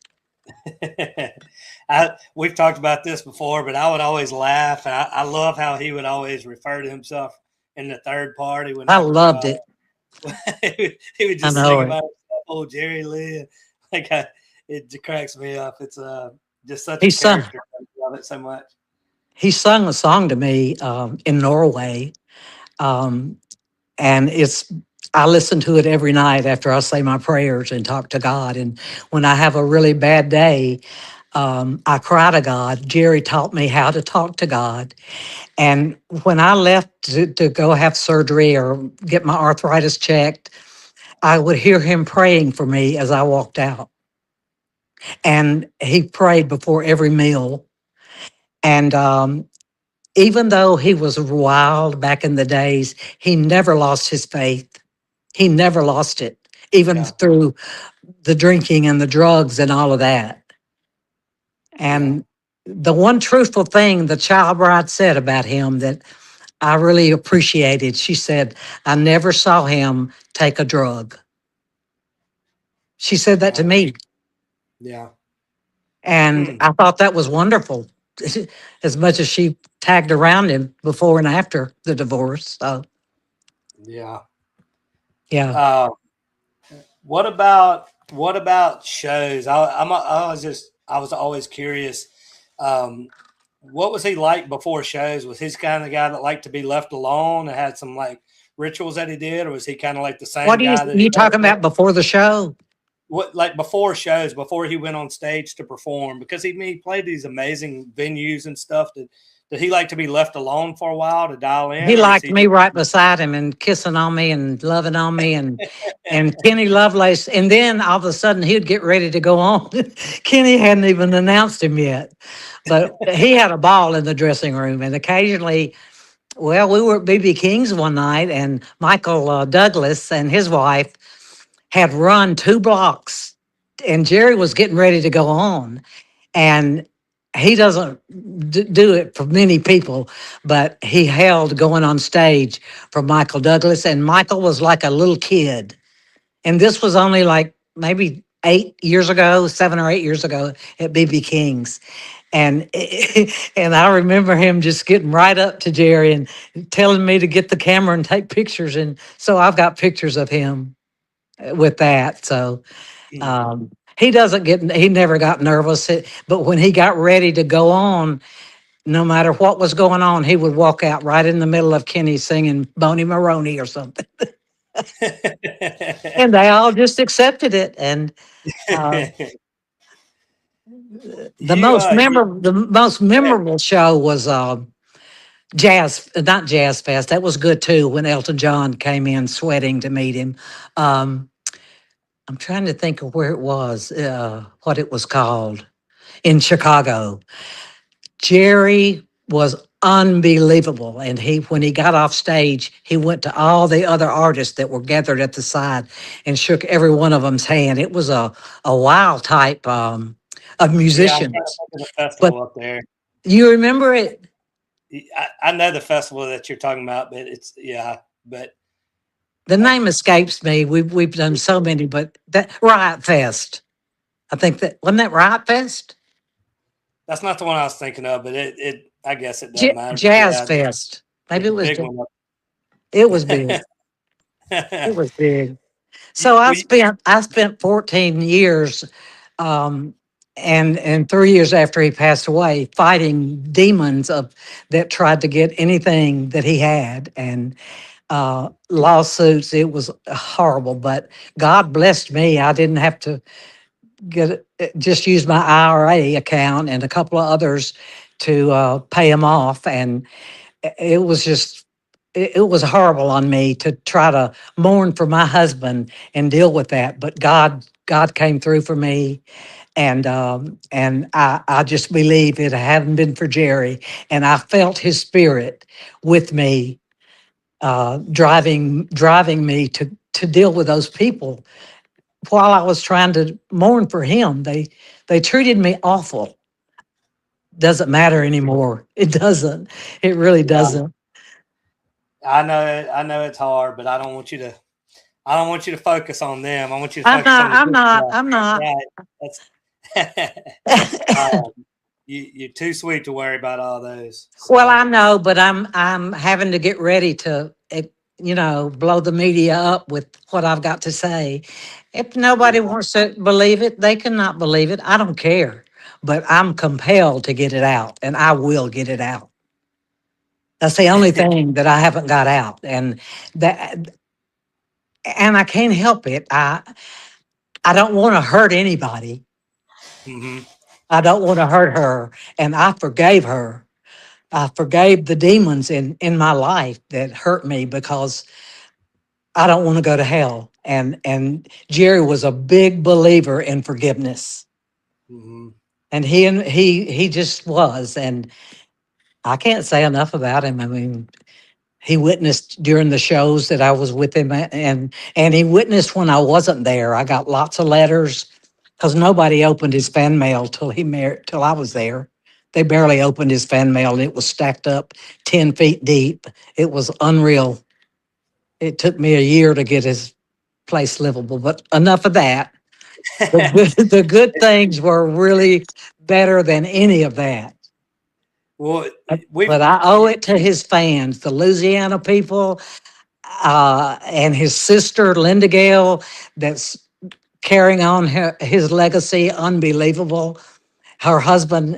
[SPEAKER 1] We've talked about this before, but I would always laugh, and I love how he would always refer to himself in the third party
[SPEAKER 2] I
[SPEAKER 1] whenever
[SPEAKER 2] loved it.
[SPEAKER 1] he would
[SPEAKER 2] I
[SPEAKER 1] just sing
[SPEAKER 2] know it.
[SPEAKER 1] about himself, old Jerry Lee. Like it cracks me up. It's just such
[SPEAKER 2] He
[SPEAKER 1] a
[SPEAKER 2] sung.
[SPEAKER 1] character. I love it so much.
[SPEAKER 2] He sung a song to me in Norway, um, and it's. I listen to it every night after I say my prayers and talk to God. And when I have a really bad day, I cry to God. Jerry taught me how to talk to God. And when I left to go have surgery or get my arthritis checked, I would hear him praying for me as I walked out. And he prayed before every meal. And even though he was wild back in the days, he never lost his faith. He never lost it, even
[SPEAKER 1] Yeah,
[SPEAKER 2] through the drinking and the drugs and all of that.
[SPEAKER 1] yeah.
[SPEAKER 2] And the one truthful thing the child bride said about him that I really appreciated, she said, "I never saw him take a drug." She said that to
[SPEAKER 1] Wow.
[SPEAKER 2] me.
[SPEAKER 1] Yeah.
[SPEAKER 2] And
[SPEAKER 1] Hmm.
[SPEAKER 2] I thought that was wonderful, as much as she tagged around him before and after the divorce. So,
[SPEAKER 1] Yeah.
[SPEAKER 2] yeah.
[SPEAKER 1] Uh, what about shows? I was always curious. Um, what was he like before shows? Was he kind of the guy that liked to be left alone and had some like rituals that he did, or was he kind of like the
[SPEAKER 2] What
[SPEAKER 1] same
[SPEAKER 2] are you,
[SPEAKER 1] guy that he
[SPEAKER 2] you
[SPEAKER 1] was?
[SPEAKER 2] talking about before the show?
[SPEAKER 1] What like before shows, before he went on stage to perform? Because he played these amazing venues and stuff. Did he like to be left alone for a while to dial
[SPEAKER 2] He
[SPEAKER 1] in, or was
[SPEAKER 2] liked
[SPEAKER 1] he
[SPEAKER 2] me
[SPEAKER 1] just
[SPEAKER 2] right beside him and kissing on me and loving on me and Kenny Lovelace. And then all of a sudden he'd get ready to go on. Kenny hadn't even announced him yet, but he had a ball in the dressing room. And occasionally, well, we were at BB King's one night, and Michael Douglas and his wife had run 2 blocks, and Jerry was getting ready to go on. And he doesn't do it for many people, but he held going on stage for Michael Douglas, and Michael was like a little kid. And this was only like maybe 8 years ago, 7 or 8 years ago at BB King's. And and I remember him just getting right up to Jerry and telling me to get the camera and take pictures. And so I've got pictures of him with that. So he never got nervous. But when he got ready to go on, no matter what was going on, he would walk out right in the middle of Kenny singing Boney Maroney or something. And they all just accepted it. And uh, the most
[SPEAKER 1] Go ahead.
[SPEAKER 2] memorable show was not Jazz Fest. That was good too when Elton John came in sweating to meet him. Um, I'm trying to think of where it was, what it was called in Chicago. Jerry was unbelievable. And when he got off stage, he went to all the other artists that were gathered at the side and shook every one of them's hand. It was a wild type of
[SPEAKER 1] Yeah, I'm trying to
[SPEAKER 2] musicians.
[SPEAKER 1] think of the
[SPEAKER 2] But
[SPEAKER 1] festival up there.
[SPEAKER 2] you remember it?
[SPEAKER 1] I know the festival that you're talking about, but it's yeah, but
[SPEAKER 2] The
[SPEAKER 1] I,
[SPEAKER 2] name escapes me. We've done so many, but that Riot Fest. I think that wasn't that Riot Fest?
[SPEAKER 1] that's not the one I was thinking of. But it I guess it doesn't matter. But
[SPEAKER 2] Jazz
[SPEAKER 1] yeah,
[SPEAKER 2] Fest. Maybe
[SPEAKER 1] there's
[SPEAKER 2] it
[SPEAKER 1] a
[SPEAKER 2] was.
[SPEAKER 1] big one
[SPEAKER 2] It was big.
[SPEAKER 1] up.
[SPEAKER 2] It was big. So
[SPEAKER 1] We,
[SPEAKER 2] I spent 14 years, um, and 3 years after he passed away, fighting demons of that tried to get anything that he had and lawsuits. It was horrible, but God blessed me. I didn't have to. get just use my IRA account and a couple of others to pay them off, and it was just it was horrible on me to try to mourn for my husband and deal with that. But God came through for me, and I just believe it hadn't been for Jerry, and I felt his spirit with me, driving me to deal with those people while I was trying to mourn for him. They treated me awful. Doesn't matter anymore. It doesn't. It really
[SPEAKER 1] Yeah,
[SPEAKER 2] doesn't.
[SPEAKER 1] I know I know it's hard, but I don't want you to focus on them. I want you to
[SPEAKER 2] I'm
[SPEAKER 1] focus
[SPEAKER 2] not.
[SPEAKER 1] on the
[SPEAKER 2] I'm
[SPEAKER 1] good
[SPEAKER 2] not.
[SPEAKER 1] stuff.
[SPEAKER 2] I'm
[SPEAKER 1] That's
[SPEAKER 2] not.
[SPEAKER 1] right. That's um, you're too sweet to worry about all those.
[SPEAKER 2] Well,
[SPEAKER 1] So
[SPEAKER 2] I know, but I'm having to get ready to, blow the media up with what I've got to say. If nobody
[SPEAKER 1] yeah.
[SPEAKER 2] wants to believe it, they cannot believe it. I don't care, but I'm compelled to get it out, and I will get it out. That's the only thing that I haven't got out, that, and I can't help it. I don't want to hurt anybody.
[SPEAKER 1] Hmm.
[SPEAKER 2] I don't want to hurt her, and I forgave her. I forgave the demons in my life that hurt me because I don't want to go to hell. And Jerry was a big believer in forgiveness.
[SPEAKER 1] Hmm.
[SPEAKER 2] And he just was. And I can't say enough about him. I mean, he witnessed during the shows that I was with him, and he witnessed when I wasn't there. I got lots of letters because nobody opened his fan mail till I was there. They barely opened his fan mail, and it was stacked up 10 feet deep. It was unreal. It took me a year to get his place livable, but enough of that. The good things were really better than any of that.
[SPEAKER 1] Well,
[SPEAKER 2] But
[SPEAKER 1] we've
[SPEAKER 2] I owe it to his fans, the Louisiana people, and his sister, Linda Gale, that's carrying on his legacy. Unbelievable. Her husband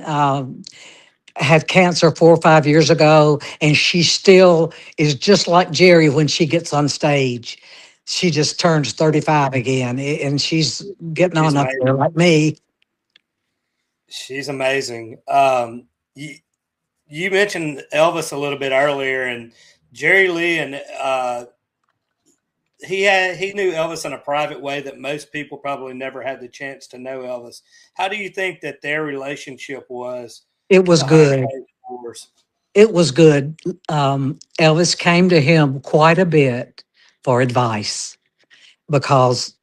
[SPEAKER 2] had cancer 4 or 5 years ago, and she still is just like Jerry when she gets on stage. She just turns 35 again, and she's getting
[SPEAKER 1] she's
[SPEAKER 2] on up there
[SPEAKER 1] amazing.
[SPEAKER 2] like me.
[SPEAKER 1] She's amazing. You mentioned Elvis a little bit earlier, and Jerry Lee, and he knew Elvis in a private way that most people probably never had the chance to know Elvis. How do you think that their relationship was
[SPEAKER 2] It was
[SPEAKER 1] behind
[SPEAKER 2] good.
[SPEAKER 1] closed doors?
[SPEAKER 2] It was good. Elvis came to him quite a bit for advice because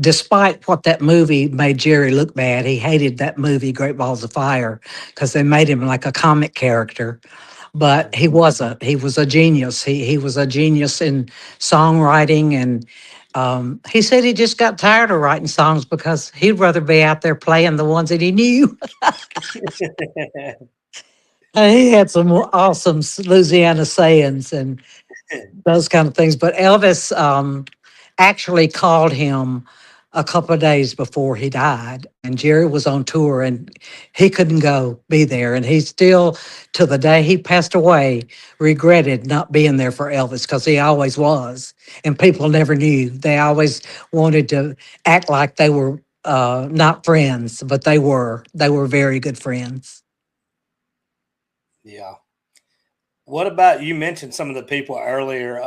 [SPEAKER 2] despite what that movie made Jerry look bad, he hated that movie, Great Balls of Fire, because they made him like a comic character. But he
[SPEAKER 1] Mhm.
[SPEAKER 2] wasn't. He was a genius. He was a genius in songwriting, and he said he just got tired of writing songs because he'd rather be out there playing the ones that he knew. He had some awesome Louisiana sayings and those kind of things. But Elvis actually called him a couple of days before he died, and Jerry was on tour, and he couldn't go be there. And he still, to the day he passed away, regretted not being there for Elvis because he always was, and people never knew. They always wanted to act like they were not friends, but they were. They were very good friends.
[SPEAKER 1] Yeah. What about you mentioned some of the people earlier,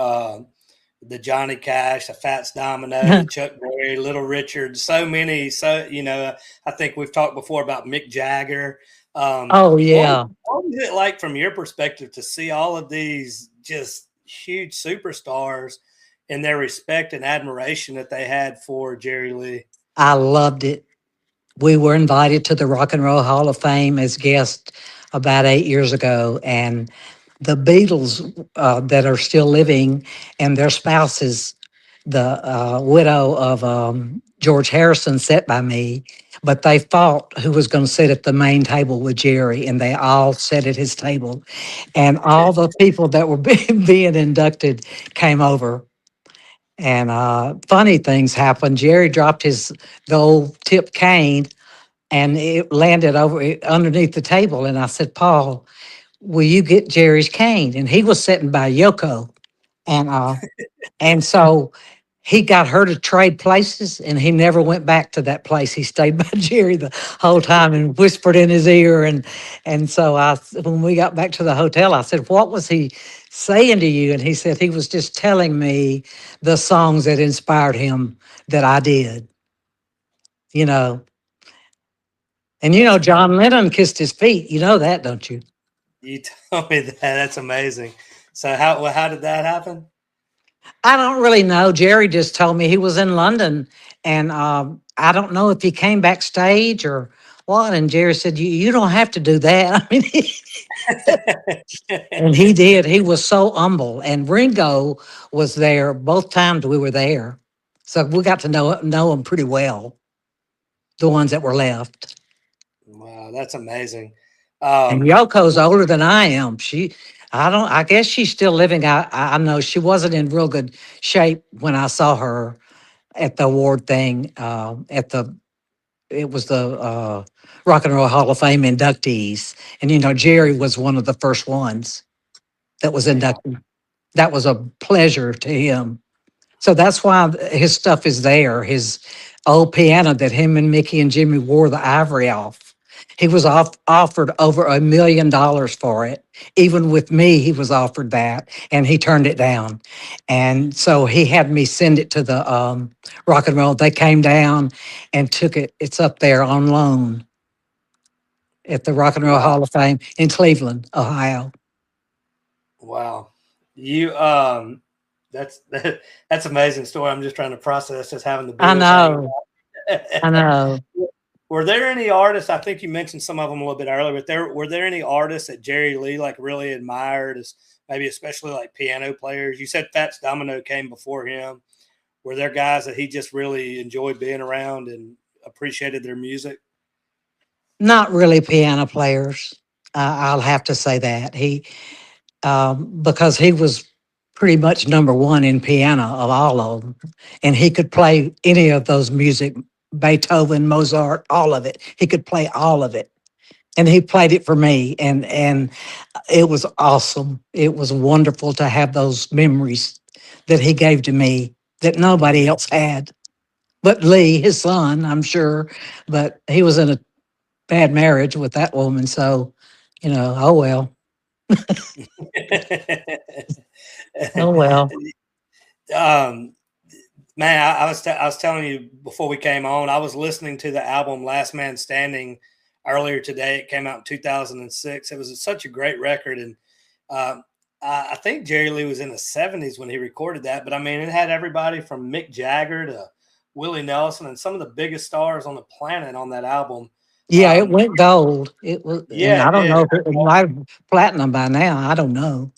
[SPEAKER 1] the Johnny Cash, the Fats Domino, the Chuck Berry, Little Richard, so many. So I think we've talked before about Mick Jagger.
[SPEAKER 2] Oh yeah.
[SPEAKER 1] What was it like from your perspective to see all of these just huge superstars and their respect and admiration that they had for Jerry Lee?
[SPEAKER 2] I loved it. We were invited to the Rock and Roll Hall of Fame as guests about 8 years ago, and the Beatles that are still living and their spouses, the widow of George Harrison, sat by me, but they fought who was going to sit at the main table with Jerry, and they all sat at his table, and all the people that were being inducted came over. And funny things happened. Jerry dropped his gold tip cane and it landed underneath the table. And I said, Paul, will you get Jerry's cane? And he was sitting by Yoko. And so he got her to trade places and he never went back to that place. He stayed by Jerry the whole time and whispered in his ear. And so when we got back to the hotel, I said, "What was he saying to you?" And he said, "He was just telling me the songs that inspired him that I did, you know." And
[SPEAKER 1] That's amazing.
[SPEAKER 2] John Lennon kissed his feet. You know that, don't you?
[SPEAKER 1] You told me that. That's amazing. So how did that happen?
[SPEAKER 2] I don't really know. Jerry just told me he was in London, and I don't know if he came backstage or what. And Jerry said, "You don't have to do that." I mean, and he did. He was so humble. And Ringo was there both times we were there, so we got to know him pretty well. The ones that were left.
[SPEAKER 1] Wow, that's amazing.
[SPEAKER 2] And
[SPEAKER 1] Um,
[SPEAKER 2] Yoko's older than I am. I don't. I guess she's still living. I know she wasn't in real good shape when I saw her at the award thing at the it was the Rock and Roll Hall of Fame inductees, and Jerry was one of the first ones that was
[SPEAKER 1] yeah,
[SPEAKER 2] inducted. That was a pleasure to him. So that's why his stuff is there. His old piano that him and Mickey and Jimmy wore the ivory off. He was offered over $1 million for it. Even with me, he was offered that, and he turned it down. And so he had me send it to the rock and roll. They came down and took it. It's up there on loan at the Rock and Roll
[SPEAKER 1] wow,
[SPEAKER 2] Hall of Fame in Cleveland, Ohio.
[SPEAKER 1] wow. You that's that's amazing story. I'm just trying to process just having the
[SPEAKER 2] I
[SPEAKER 1] Beatles hanging
[SPEAKER 2] know.
[SPEAKER 1] out.
[SPEAKER 2] I know.
[SPEAKER 1] Were there any artists? I think you mentioned some of them a little bit earlier, but there were there any artists that Jerry Lee like really admired as maybe especially like piano players? You said Fats Domino came before him. Were there guys that he just really enjoyed being around and appreciated their music?
[SPEAKER 2] Not really piano players. I'll have to say that because he was pretty much number one in piano of all of them, and he could play any of those music, Beethoven, Mozart, all of it. He could play all of it, and he played it for me, and it was awesome. It was wonderful to have those memories that he gave to me that nobody else had, but Lee, his son, I'm sure, but he was in a bad marriage with that woman. So, oh well. Oh well.
[SPEAKER 1] um, man, I was telling you before we came on, I was listening to the album Last Man Standing earlier today. It came out in 2006. It was such a great record, and uh, I think Jerry Lee was in the 70s when he recorded that. But I mean, it had everybody from Mick Jagger to Willie Nelson and some of the biggest stars on the planet on that album.
[SPEAKER 2] Yeah, it went gold. It was, and
[SPEAKER 1] Yeah,
[SPEAKER 2] I
[SPEAKER 1] it
[SPEAKER 2] don't
[SPEAKER 1] did.
[SPEAKER 2] know if it might have platinum by now. I don't know.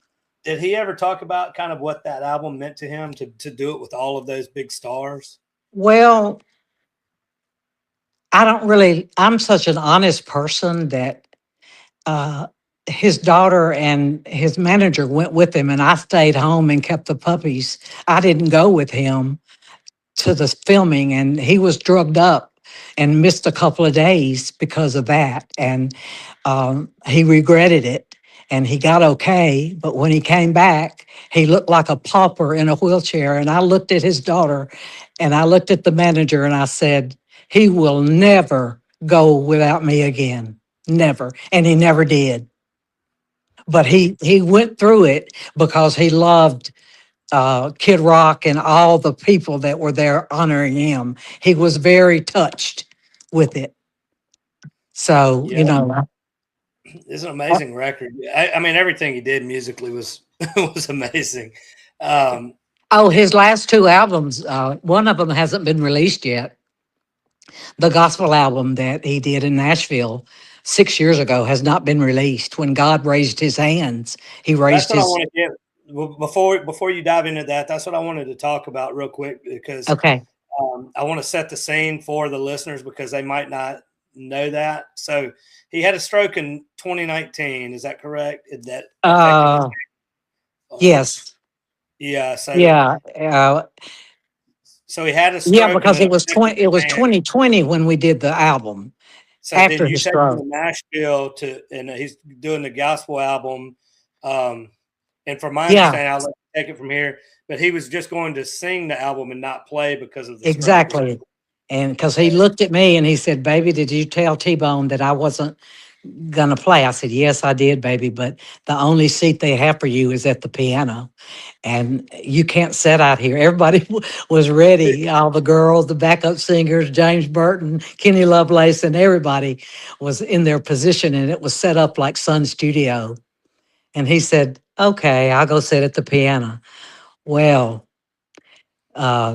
[SPEAKER 1] Did he ever talk about kind of what that album meant to him to do it with all of those big stars?
[SPEAKER 2] Well, I don't really. I'm such an honest person that uh, his daughter and his manager went with him, and I stayed home and kept the puppies. I didn't go with him to the filming, and he was drugged up and missed a couple of days because of that. And he regretted it, and he got okay. But when he came back, he looked like a pauper in a wheelchair. And I looked at his daughter, and I looked at the manager, and I said, "He will never go without me again, never." And he never did. But he went through it because he loved Kid Rock and all the people that were there honoring him. He was very touched with it. So,
[SPEAKER 1] Yeah, it's an amazing record. I mean, everything he did musically was was amazing. Um,
[SPEAKER 2] oh, his last two albums, one of them hasn't been released yet. The gospel album that he did in Nashville 6 years ago has not been released. When God raised his hands, he
[SPEAKER 1] that's
[SPEAKER 2] raised
[SPEAKER 1] what I
[SPEAKER 2] his.
[SPEAKER 1] want to get before you dive into that. That's what I wanted to talk about real quick because
[SPEAKER 2] Okay.
[SPEAKER 1] I want to set the scene for the listeners because they might not know that. So he had a stroke in 2019. Is that correct? That affected his.
[SPEAKER 2] Uh,
[SPEAKER 1] Uh,
[SPEAKER 2] yes.
[SPEAKER 1] yeah. So
[SPEAKER 2] Yeah.
[SPEAKER 1] so he had a
[SPEAKER 2] Yeah,
[SPEAKER 1] stroke and
[SPEAKER 2] because
[SPEAKER 1] it
[SPEAKER 2] it was
[SPEAKER 1] affected
[SPEAKER 2] 20, it was
[SPEAKER 1] his hand.
[SPEAKER 2] 2020 when we did the album
[SPEAKER 1] So then
[SPEAKER 2] after
[SPEAKER 1] you
[SPEAKER 2] his
[SPEAKER 1] take him
[SPEAKER 2] stroke.
[SPEAKER 1] to Nashville to, and he's doing the gospel album. Um, and from my
[SPEAKER 2] Yeah.
[SPEAKER 1] understanding, take it from here. But he was just going to sing the album and not play because of the stroke. Is
[SPEAKER 2] Exactly. And because he
[SPEAKER 1] okay?
[SPEAKER 2] looked at me and he said, "Baby, did you tell T Bone that I wasn't going to play?" I said, "Yes, I did, baby. But the only seat they have for you is at the piano. And you can't sit out here." Everybody was ready. All the girls, the backup singers, James Burton, Kenny Lovelace, and everybody was in their position. And it was set up like Sun Studio. And he said, "Okay, I'll go sit at the piano." Well,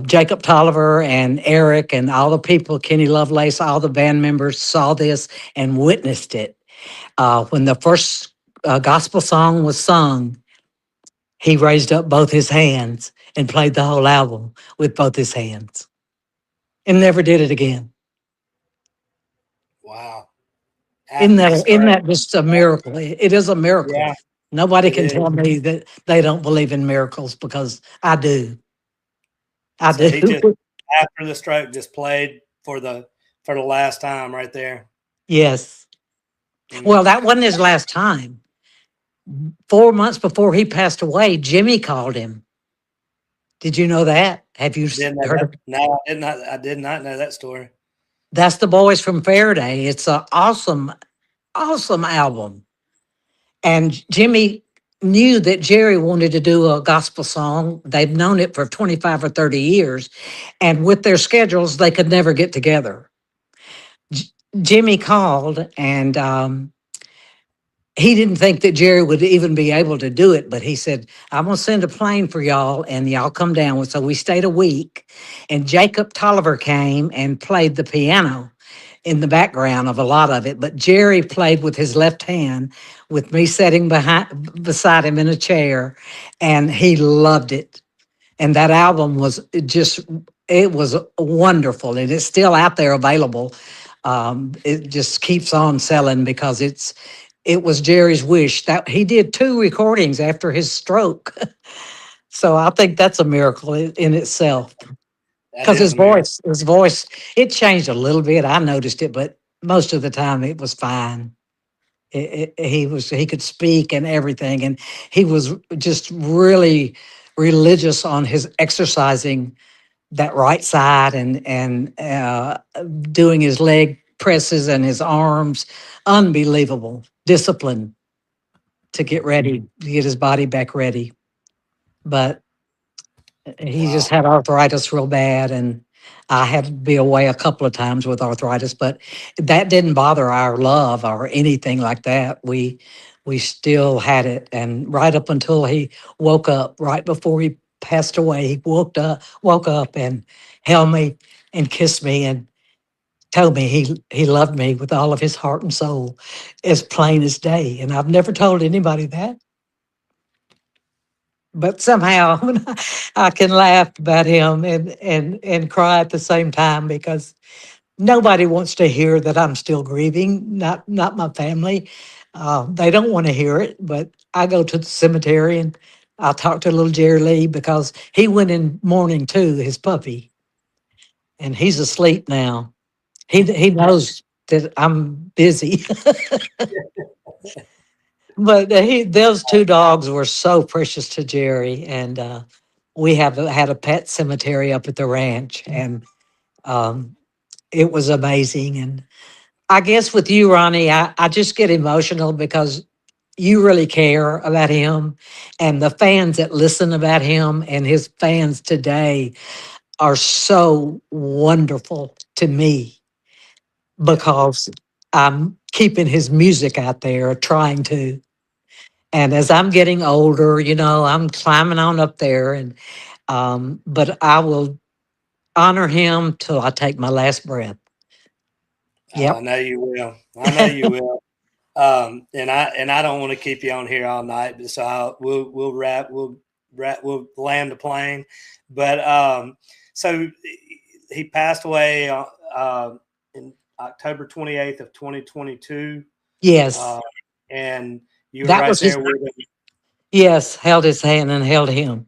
[SPEAKER 2] Jacob Tolliver and Eric and all the people, Kenny Lovelace, all the band members saw this and witnessed it. When the first gospel song was sung, he raised up both his hands and played the whole album with both his hands and never did it again.
[SPEAKER 1] Wow. That's
[SPEAKER 2] Isn't
[SPEAKER 1] great.
[SPEAKER 2] that just a miracle? It is a miracle.
[SPEAKER 1] Yeah,
[SPEAKER 2] Nobody
[SPEAKER 1] it
[SPEAKER 2] can
[SPEAKER 1] is.
[SPEAKER 2] tell me that they don't believe in miracles because I do. I
[SPEAKER 1] So
[SPEAKER 2] do.
[SPEAKER 1] he just after the stroke just played for the last time right there.
[SPEAKER 2] Yes.
[SPEAKER 1] Mm.
[SPEAKER 2] Well, that wasn't his last time. 4 months before he passed away, Jimmy called him. Did you know that? Have you
[SPEAKER 1] Didn't know
[SPEAKER 2] heard
[SPEAKER 1] that.
[SPEAKER 2] of?
[SPEAKER 1] No, I did not. I did not know that story.
[SPEAKER 2] That's the boys from Faraday. It's an awesome, awesome album. And Jimmy knew that Jerry wanted to do a gospel song. They've known it for 25 or 30 years. And with their schedules, they could never get together. J- Jimmy called and he didn't think that Jerry would even be able to do it, but he said, "I'm going to send a plane for y'all and y'all come down." So we stayed a week and Jacob Tolliver came and played the piano in the background of a lot of it. But Jerry played with his left hand with me sitting beside him in a chair, and he loved it. And that album was just, it was wonderful and it's still out there available. It just keeps on selling because it was Jerry's wish that he did two recordings after his stroke. So I think that's a miracle in itself.
[SPEAKER 1] That
[SPEAKER 2] Because
[SPEAKER 1] is a miracle.
[SPEAKER 2] his voice, it changed a little bit. I noticed it, but most of the time it was fine. He could speak and everything, and he was just really religious on his exercising that right side and doing his leg presses and his arms. Unbelievable discipline to get ready, to get his body back ready. But he just
[SPEAKER 1] Wow.
[SPEAKER 2] had arthritis real bad, and I had to be away a couple of times with arthritis, but that didn't bother our love or anything like that. We still had it, and right up until he woke up, right before he passed away, he woke up and held me and kissed me and told me he loved me with all of his heart and soul, as plain as day. And I've never told anybody that, but somehow I can laugh about him and cry at the same time because nobody wants to hear that I'm still grieving. Not my family. They don't want to hear it, but I go to the cemetery and I'll talk to little Jerry Lee because he went in mourning too, his puppy, and he's asleep now. He knows that I'm busy. But those two dogs were so precious to Jerry, and we have had a pet cemetery up at the ranch, and um, it was amazing. And I guess with you, Ronnie, I just get emotional because you really care about him, and the fans that listen about him and his fans today are so wonderful to me
[SPEAKER 1] Yeah.
[SPEAKER 2] because I'm keeping his music out there, trying to. And as I'm getting older, I'm climbing on up there, and but I will honor him till I take my last breath.
[SPEAKER 1] Oh, I
[SPEAKER 2] Yep.
[SPEAKER 1] know you will. I know you will. And I don't want to keep you on here all night, but so we'll land the plane. But so he passed away in October 28th of 2022,
[SPEAKER 2] Yes,
[SPEAKER 1] uh, and you were
[SPEAKER 2] that
[SPEAKER 1] right
[SPEAKER 2] was his.
[SPEAKER 1] there with him.
[SPEAKER 2] Yes, held his hand and held him.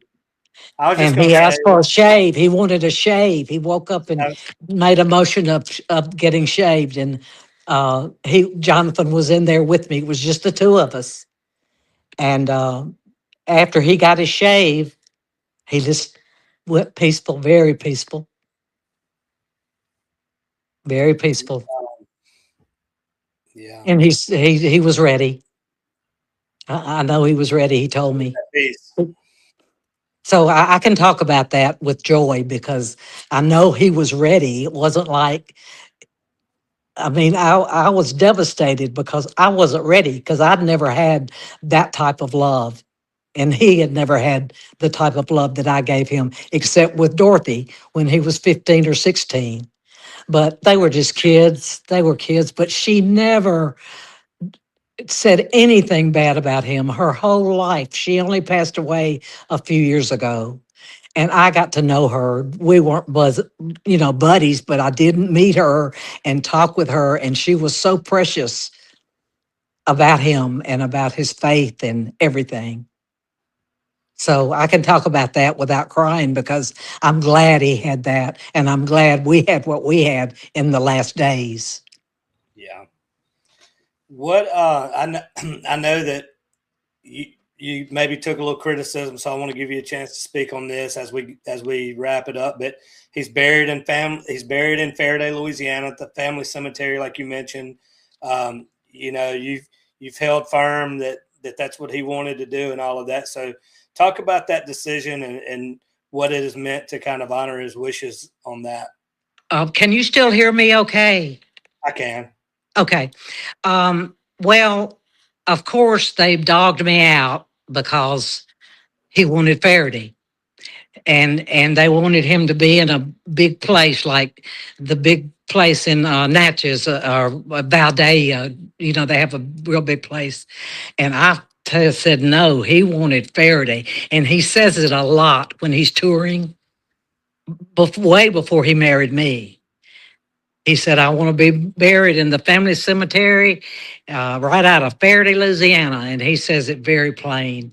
[SPEAKER 1] I was just
[SPEAKER 2] And
[SPEAKER 1] gonna
[SPEAKER 2] he
[SPEAKER 1] say,
[SPEAKER 2] asked for a shave. He wanted a shave. He woke up and made a motion of getting shaved. And Jonathan was in there with me. It was just the two of us. And after he got his shave, He just went peaceful, very peaceful.
[SPEAKER 1] Yeah.
[SPEAKER 2] And he was ready. I know he was ready. He told me.
[SPEAKER 1] Peace.
[SPEAKER 2] So I can talk about that with joy because I know he was ready. It wasn't like, I mean, I was devastated because I wasn't ready because I'd never had that type of love. And he had never had the type of love that I gave him, except with Dorothy when he was 15 or 16. But they were just kids. They were kids, but she never said anything bad about him her whole life. She only passed away a few years ago. And I got to know her. We weren't buddies, but I didn't meet her and talk with her. And she was so precious about him and about his faith and everything. So I can talk about that without crying because I'm glad he had that. And I'm glad we had what we had in the last days.
[SPEAKER 1] Yeah. What I know that you maybe took a little criticism, so I want to give you a chance to speak on this as we wrap it up. But he's buried in Faraday, Louisiana, at the family cemetery, like you mentioned. You've held firm that's what he wanted to do and all of that. So talk about that decision and what it has meant to kind of honor his wishes on that.
[SPEAKER 2] Can you still hear me okay?
[SPEAKER 1] I can.
[SPEAKER 2] Okay. Well, of course, they dogged me out because he wanted Faraday. And they wanted him to be in a big place like the big place in Natchez or Valdez. They have a real big place. And said no. He wanted Faraday, and he says it a lot when he's touring. Way before he married me, he said, "I want to be buried in the family cemetery, right out of Faraday, Louisiana." And he says it very plain.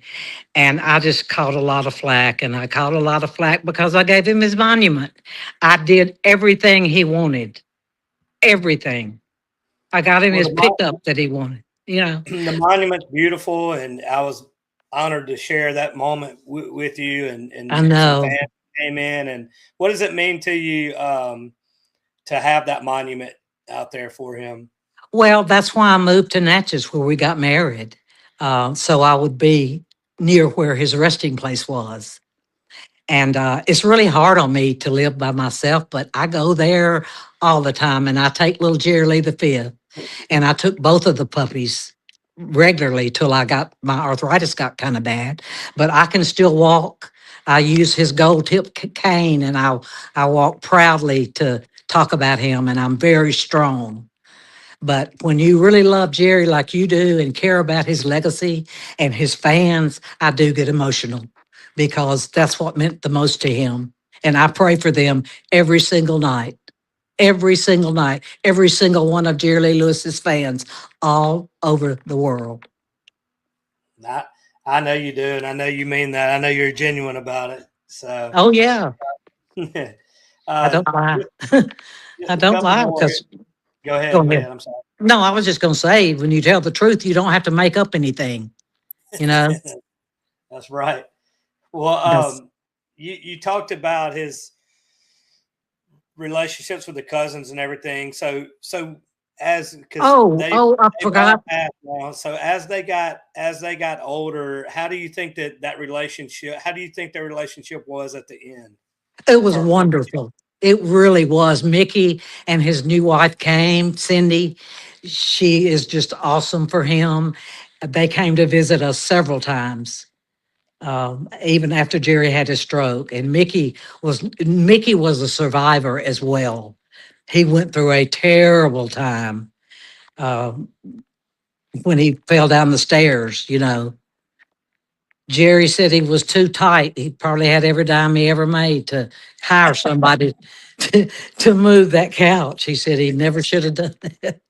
[SPEAKER 2] And I just caught a lot of flack, and I caught a lot of flack because I gave him his monument. I did everything he wanted, everything. I got him
[SPEAKER 1] Well,
[SPEAKER 2] his pickup that he wanted.
[SPEAKER 1] the monument's beautiful, and I was honored to share that moment with you.
[SPEAKER 2] I
[SPEAKER 1] And some
[SPEAKER 2] know.
[SPEAKER 1] fans came in. And what does it mean to you to have that monument out there for him?
[SPEAKER 2] Well, that's why I moved to Natchez where we got married. So I would be near where his resting place was. And it's really hard on me to live by myself, but I go there all the time and I take little Jerry Lee the fifth. And I took both of the puppies regularly till I got my arthritis got kind of bad, but I can still walk. I use his gold tip cane and I walk proudly to talk about him and I'm very strong. But when you really love Jerry like you do and care about his legacy and his fans, I do get emotional because that's what meant the most to him. And I pray for them every single night, every single night, every single one of Jerry Lee Lewis's fans all over the world.
[SPEAKER 1] I, I know you do, and I know you mean that. I know you're genuine about it. So,
[SPEAKER 2] Oh, yeah. I
[SPEAKER 1] uh,
[SPEAKER 2] don't lie.
[SPEAKER 1] just,
[SPEAKER 2] I
[SPEAKER 1] just a
[SPEAKER 2] don't
[SPEAKER 1] couple
[SPEAKER 2] lie
[SPEAKER 1] more.
[SPEAKER 2] because,
[SPEAKER 1] Go
[SPEAKER 2] go
[SPEAKER 1] ahead. Go
[SPEAKER 2] ahead.
[SPEAKER 1] ahead. I'm sorry.
[SPEAKER 2] No, I was just going to say, when you tell the truth, you don't have to make up anything, you know?
[SPEAKER 1] That's right. Well,
[SPEAKER 2] Yes.
[SPEAKER 1] you talked about his relationships with the cousins and everything. So as because
[SPEAKER 2] I
[SPEAKER 1] they've all
[SPEAKER 2] forgot.
[SPEAKER 1] passed now. So as they got older, how do you think that relationship? How do you think their relationship was at the end
[SPEAKER 2] It was
[SPEAKER 1] for
[SPEAKER 2] wonderful. It really was. Mickey and his new wife came, Cindy. She is just awesome for him. They came to visit us several times, even after Jerry had his stroke. And Mickey was a survivor as well. He went through a terrible time uh, when he fell down the stairs. Jerry said he was too tight. He probably had every dime he ever made to hire somebody to move that couch. He said he never should have done that.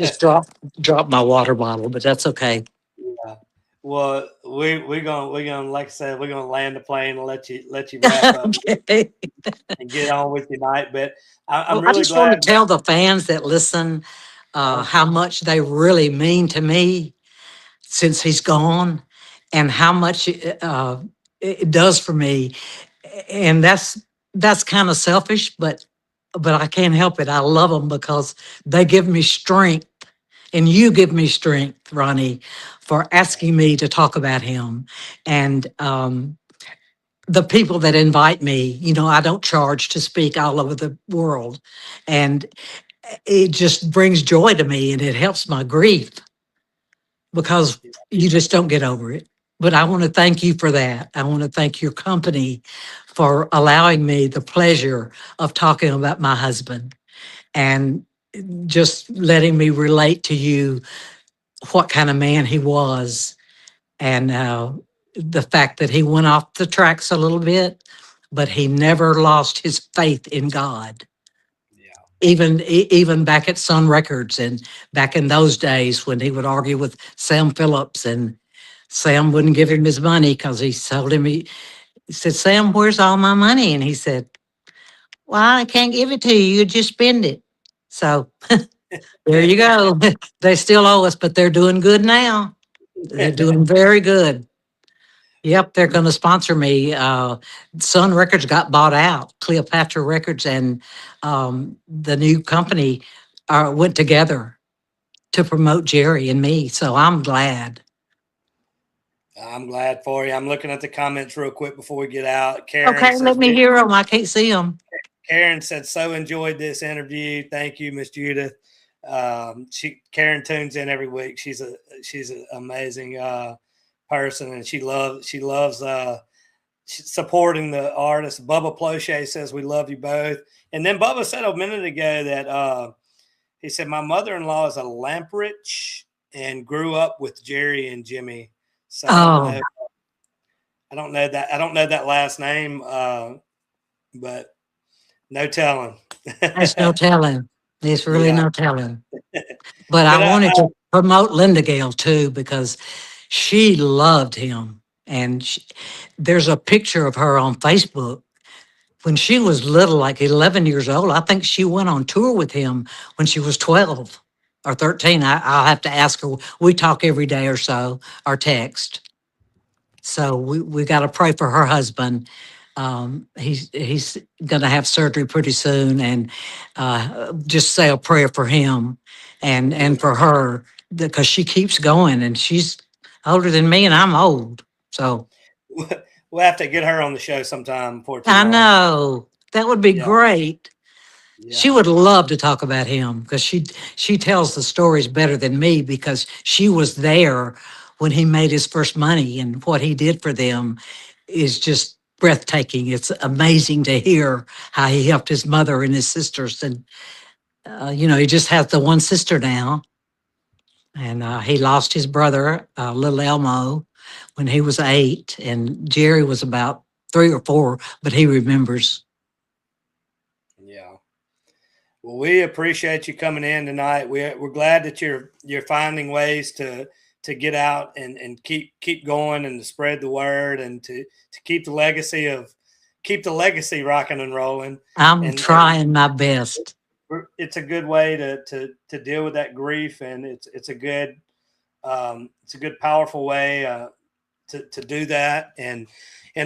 [SPEAKER 2] Just drop my water bottle, but that's okay.
[SPEAKER 1] Yeah. Well, we're gonna like I said, we're gonna land the plane and let you wrap up
[SPEAKER 2] Okay.
[SPEAKER 1] and get on with your night. But I'm
[SPEAKER 2] Well, I
[SPEAKER 1] really
[SPEAKER 2] just want
[SPEAKER 1] glad.
[SPEAKER 2] to tell the fans that listen how much they really mean to me since he's gone. and how much it does for me. And that's kind of selfish, but I can't help it. I love them because they give me strength, and you give me strength, Ronnie, for asking me to talk about him. And the people that invite me, I don't charge to speak all over the world, and it just brings joy to me, and it helps my grief because you just don't get over it. But I want to thank you for that. I want to thank your company for allowing me the pleasure of talking about my husband and just letting me relate to you what kind of man he was, and the fact that he went off the tracks a little bit, but he never lost his faith in God.
[SPEAKER 1] Yeah.
[SPEAKER 2] Even back at Sun Records and back in those days when he would argue with Sam Phillips, and Sam wouldn't give him his money because he told him, he said, Sam, where's all my money? And he said, well, I can't give it to you. You just spend it. So there you go. They still owe us, but they're doing good now. They're doing very good. Yep, they're going to sponsor me. Sun Records got bought out, Cleopatra Records, and the new company went together to promote Jerry and me. So I'm glad.
[SPEAKER 1] I'm glad for you. I'm looking at the comments real quick before we get out. Karen
[SPEAKER 2] Okay, let
[SPEAKER 1] says,
[SPEAKER 2] me hear them. I can't see them.
[SPEAKER 1] Karen said, so enjoyed this interview. Thank you, Miss Judith. Karen tunes in every week. She's an amazing person, and she loves supporting the artists. Bubba Ploche says, we love you both. And then Bubba said a minute ago that he said, my mother-in-law is a Lamprich and grew up with Jerry and Jimmy. So I don't
[SPEAKER 2] Oh,
[SPEAKER 1] know. I don't know that last name, but no telling.
[SPEAKER 2] there's no telling. There's really
[SPEAKER 1] Yeah,
[SPEAKER 2] no telling. But I
[SPEAKER 1] but
[SPEAKER 2] wanted to promote Linda Gale too because she loved him. And there's a picture of her on Facebook when she was little, like 11 years old. I think she went on tour with him when she was 12 or 13. I'll have to ask her. We talk every day or so, or text. So we got to pray for her husband. He's going to have surgery pretty soon, and just say a prayer for him and for her because she keeps going, and she's older than me, and I'm old. So
[SPEAKER 1] we'll have to get her on the show sometime before too
[SPEAKER 2] I
[SPEAKER 1] long.
[SPEAKER 2] know that would be
[SPEAKER 1] Yeah,
[SPEAKER 2] great. She
[SPEAKER 1] yeah,
[SPEAKER 2] would love to talk about him because she tells the stories better than me because she was there when he made his first money, and what he did for them is just breathtaking. It's amazing to hear how he helped his mother and his sisters, and he just has the one sister now, and he lost his brother, little Elmo, when he was 8, and Jerry was about 3 or 4, but he remembers.
[SPEAKER 1] yeah. Well, we appreciate you coming in tonight. We're glad that you're finding ways to get out and keep going and to spread the word and to keep the legacy rocking and rolling.
[SPEAKER 2] I'm
[SPEAKER 1] And
[SPEAKER 2] trying my best.
[SPEAKER 1] it's a good way to deal with that grief, and it's a good powerful way to do that. And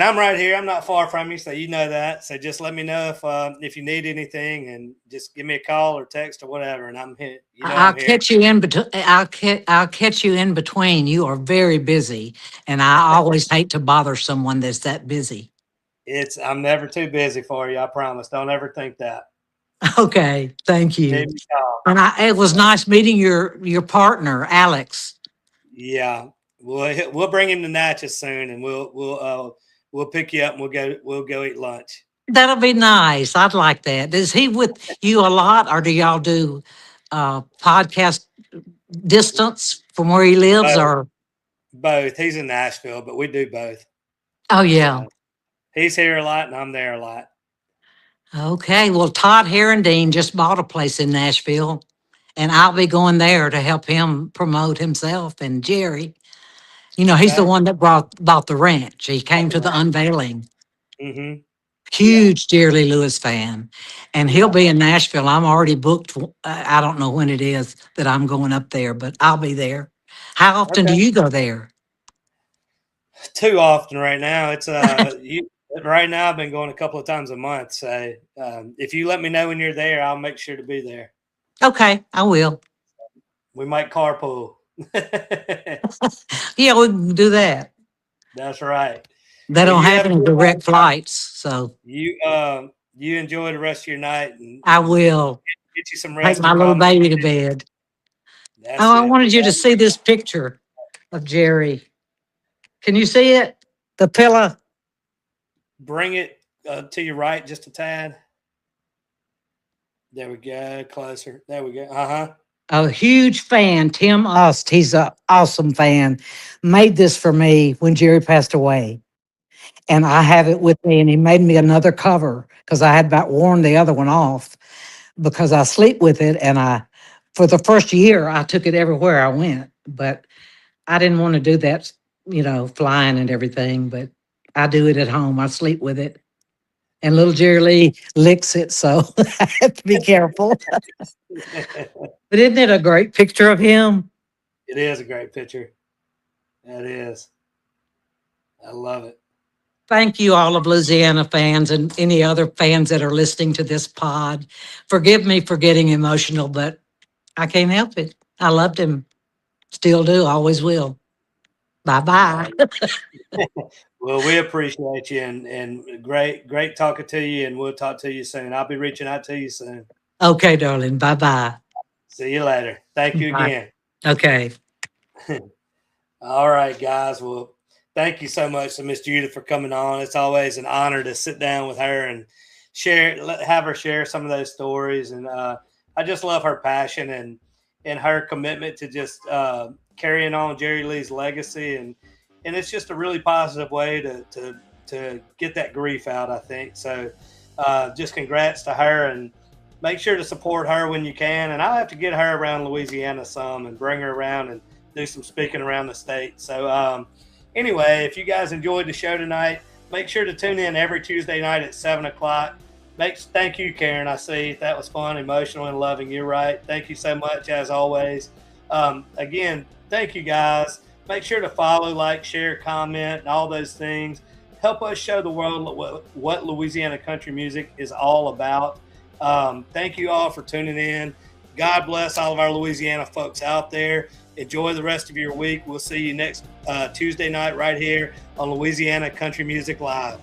[SPEAKER 1] I'm right here. I'm not far from you, so you know that. So just let me know if you need anything, and just give me a call or text or whatever. And I'm here. You know
[SPEAKER 2] I'll
[SPEAKER 1] I'm here.
[SPEAKER 2] catch you in between. I'll catch you in between. You are very busy, and I always hate to bother someone that's that busy.
[SPEAKER 1] I'm never too busy for you. I promise. Don't ever think that.
[SPEAKER 2] Okay, thank
[SPEAKER 1] You
[SPEAKER 2] you.
[SPEAKER 1] need me to call.
[SPEAKER 2] And it was nice meeting your partner, Alex.
[SPEAKER 1] Yeah, we'll bring him to Natchez soon, and we'll pick you up and we'll go eat lunch.
[SPEAKER 2] That'll be nice. I'd like that. Is he with you a lot, or do y'all do podcast distance from where he lives?
[SPEAKER 1] Both,
[SPEAKER 2] Or
[SPEAKER 1] both. He's in Nashville, but we do both.
[SPEAKER 2] oh yeah,
[SPEAKER 1] So he's here a lot, and I'm there a lot.
[SPEAKER 2] okay. Well, Todd Herondine just bought a place in Nashville, and I'll be going there to help him promote himself and Jerry. He's the
[SPEAKER 1] Okay.
[SPEAKER 2] one that bought the ranch. He
[SPEAKER 1] All
[SPEAKER 2] came
[SPEAKER 1] the
[SPEAKER 2] to the
[SPEAKER 1] ranch.
[SPEAKER 2] unveiling.
[SPEAKER 1] Mm-hmm. Yeah.
[SPEAKER 2] Huge Jerry Lee Lewis fan. And he'll
[SPEAKER 1] Yeah.
[SPEAKER 2] be in Nashville. I'm already booked. I don't know when it is that I'm going up there, but I'll be there. How often do
[SPEAKER 1] Okay.
[SPEAKER 2] you go there?
[SPEAKER 1] too often right now. It's right now I've been going a couple of times a month. So if you let me know when you're there, I'll make sure to be there.
[SPEAKER 2] Okay, I will.
[SPEAKER 1] We might carpool.
[SPEAKER 2] Yeah, we can do that.
[SPEAKER 1] That's right.
[SPEAKER 2] They
[SPEAKER 1] Well,
[SPEAKER 2] don't
[SPEAKER 1] you
[SPEAKER 2] have
[SPEAKER 1] have a
[SPEAKER 2] any
[SPEAKER 1] good
[SPEAKER 2] direct flights, so
[SPEAKER 1] you enjoy the rest of your night
[SPEAKER 2] I
[SPEAKER 1] and
[SPEAKER 2] will
[SPEAKER 1] get you some
[SPEAKER 2] take
[SPEAKER 1] rest
[SPEAKER 2] my
[SPEAKER 1] and
[SPEAKER 2] little
[SPEAKER 1] calm
[SPEAKER 2] baby to bed.
[SPEAKER 1] down. That's
[SPEAKER 2] Oh, I
[SPEAKER 1] it.
[SPEAKER 2] wanted you to see this picture of Jerry. Can you see it? The pillow.
[SPEAKER 1] Bring it to your right just a tad. There we go. Closer. There we go. Uh-huh.
[SPEAKER 2] A huge fan, Tim Ust. He's an awesome fan. Made this for me when Jerry passed away. And I have it with me, and he made me another cover because I had about worn the other one off because I sleep with it. And for the first year, I took it everywhere I went. But I didn't want to do that, flying and everything. But I do it at home. I sleep with it. And little Jerry Lee licks it, so I have to be careful. But isn't it a great picture of him?
[SPEAKER 1] It is a great picture. That is. I love it.
[SPEAKER 2] Thank you, all of Louisiana fans and any other fans that are listening to this pod. Forgive me for getting emotional, but I can't help it. I loved him. Still do, always will. Bye bye.
[SPEAKER 1] Well, we appreciate you and great talking to you, and we'll talk to you soon. I'll be reaching out to you soon.
[SPEAKER 2] Okay, darling. Bye bye.
[SPEAKER 1] See you later. Thank you
[SPEAKER 2] Bye.
[SPEAKER 1] again.
[SPEAKER 2] Okay.
[SPEAKER 1] All right, guys. Well, thank you so much to Miss Judith for coming on. It's always an honor to sit down with her and have her share some of those stories. And I just love her passion and her commitment to just carrying on Jerry Lee's legacy. And it's just a really positive way to get that grief out, I think. So just congrats to her, and make sure to support her when you can. And I'll have to get her around Louisiana some and bring her around and do some speaking around the state. So anyway, if you guys enjoyed the show tonight, make sure to tune in every Tuesday night at 7 o'clock. Thank you, Karen. I see that was fun, emotional, and loving. You're right. Thank you so much, as always. Again, thank you, guys. Make sure to follow, like, share, comment, and all those things. Help us show the world what Louisiana country music is all about. Thank you all for tuning in. God bless all of our Louisiana folks out there. Enjoy the rest of your week. We'll see you next Tuesday night right here on Louisiana Country Music Live.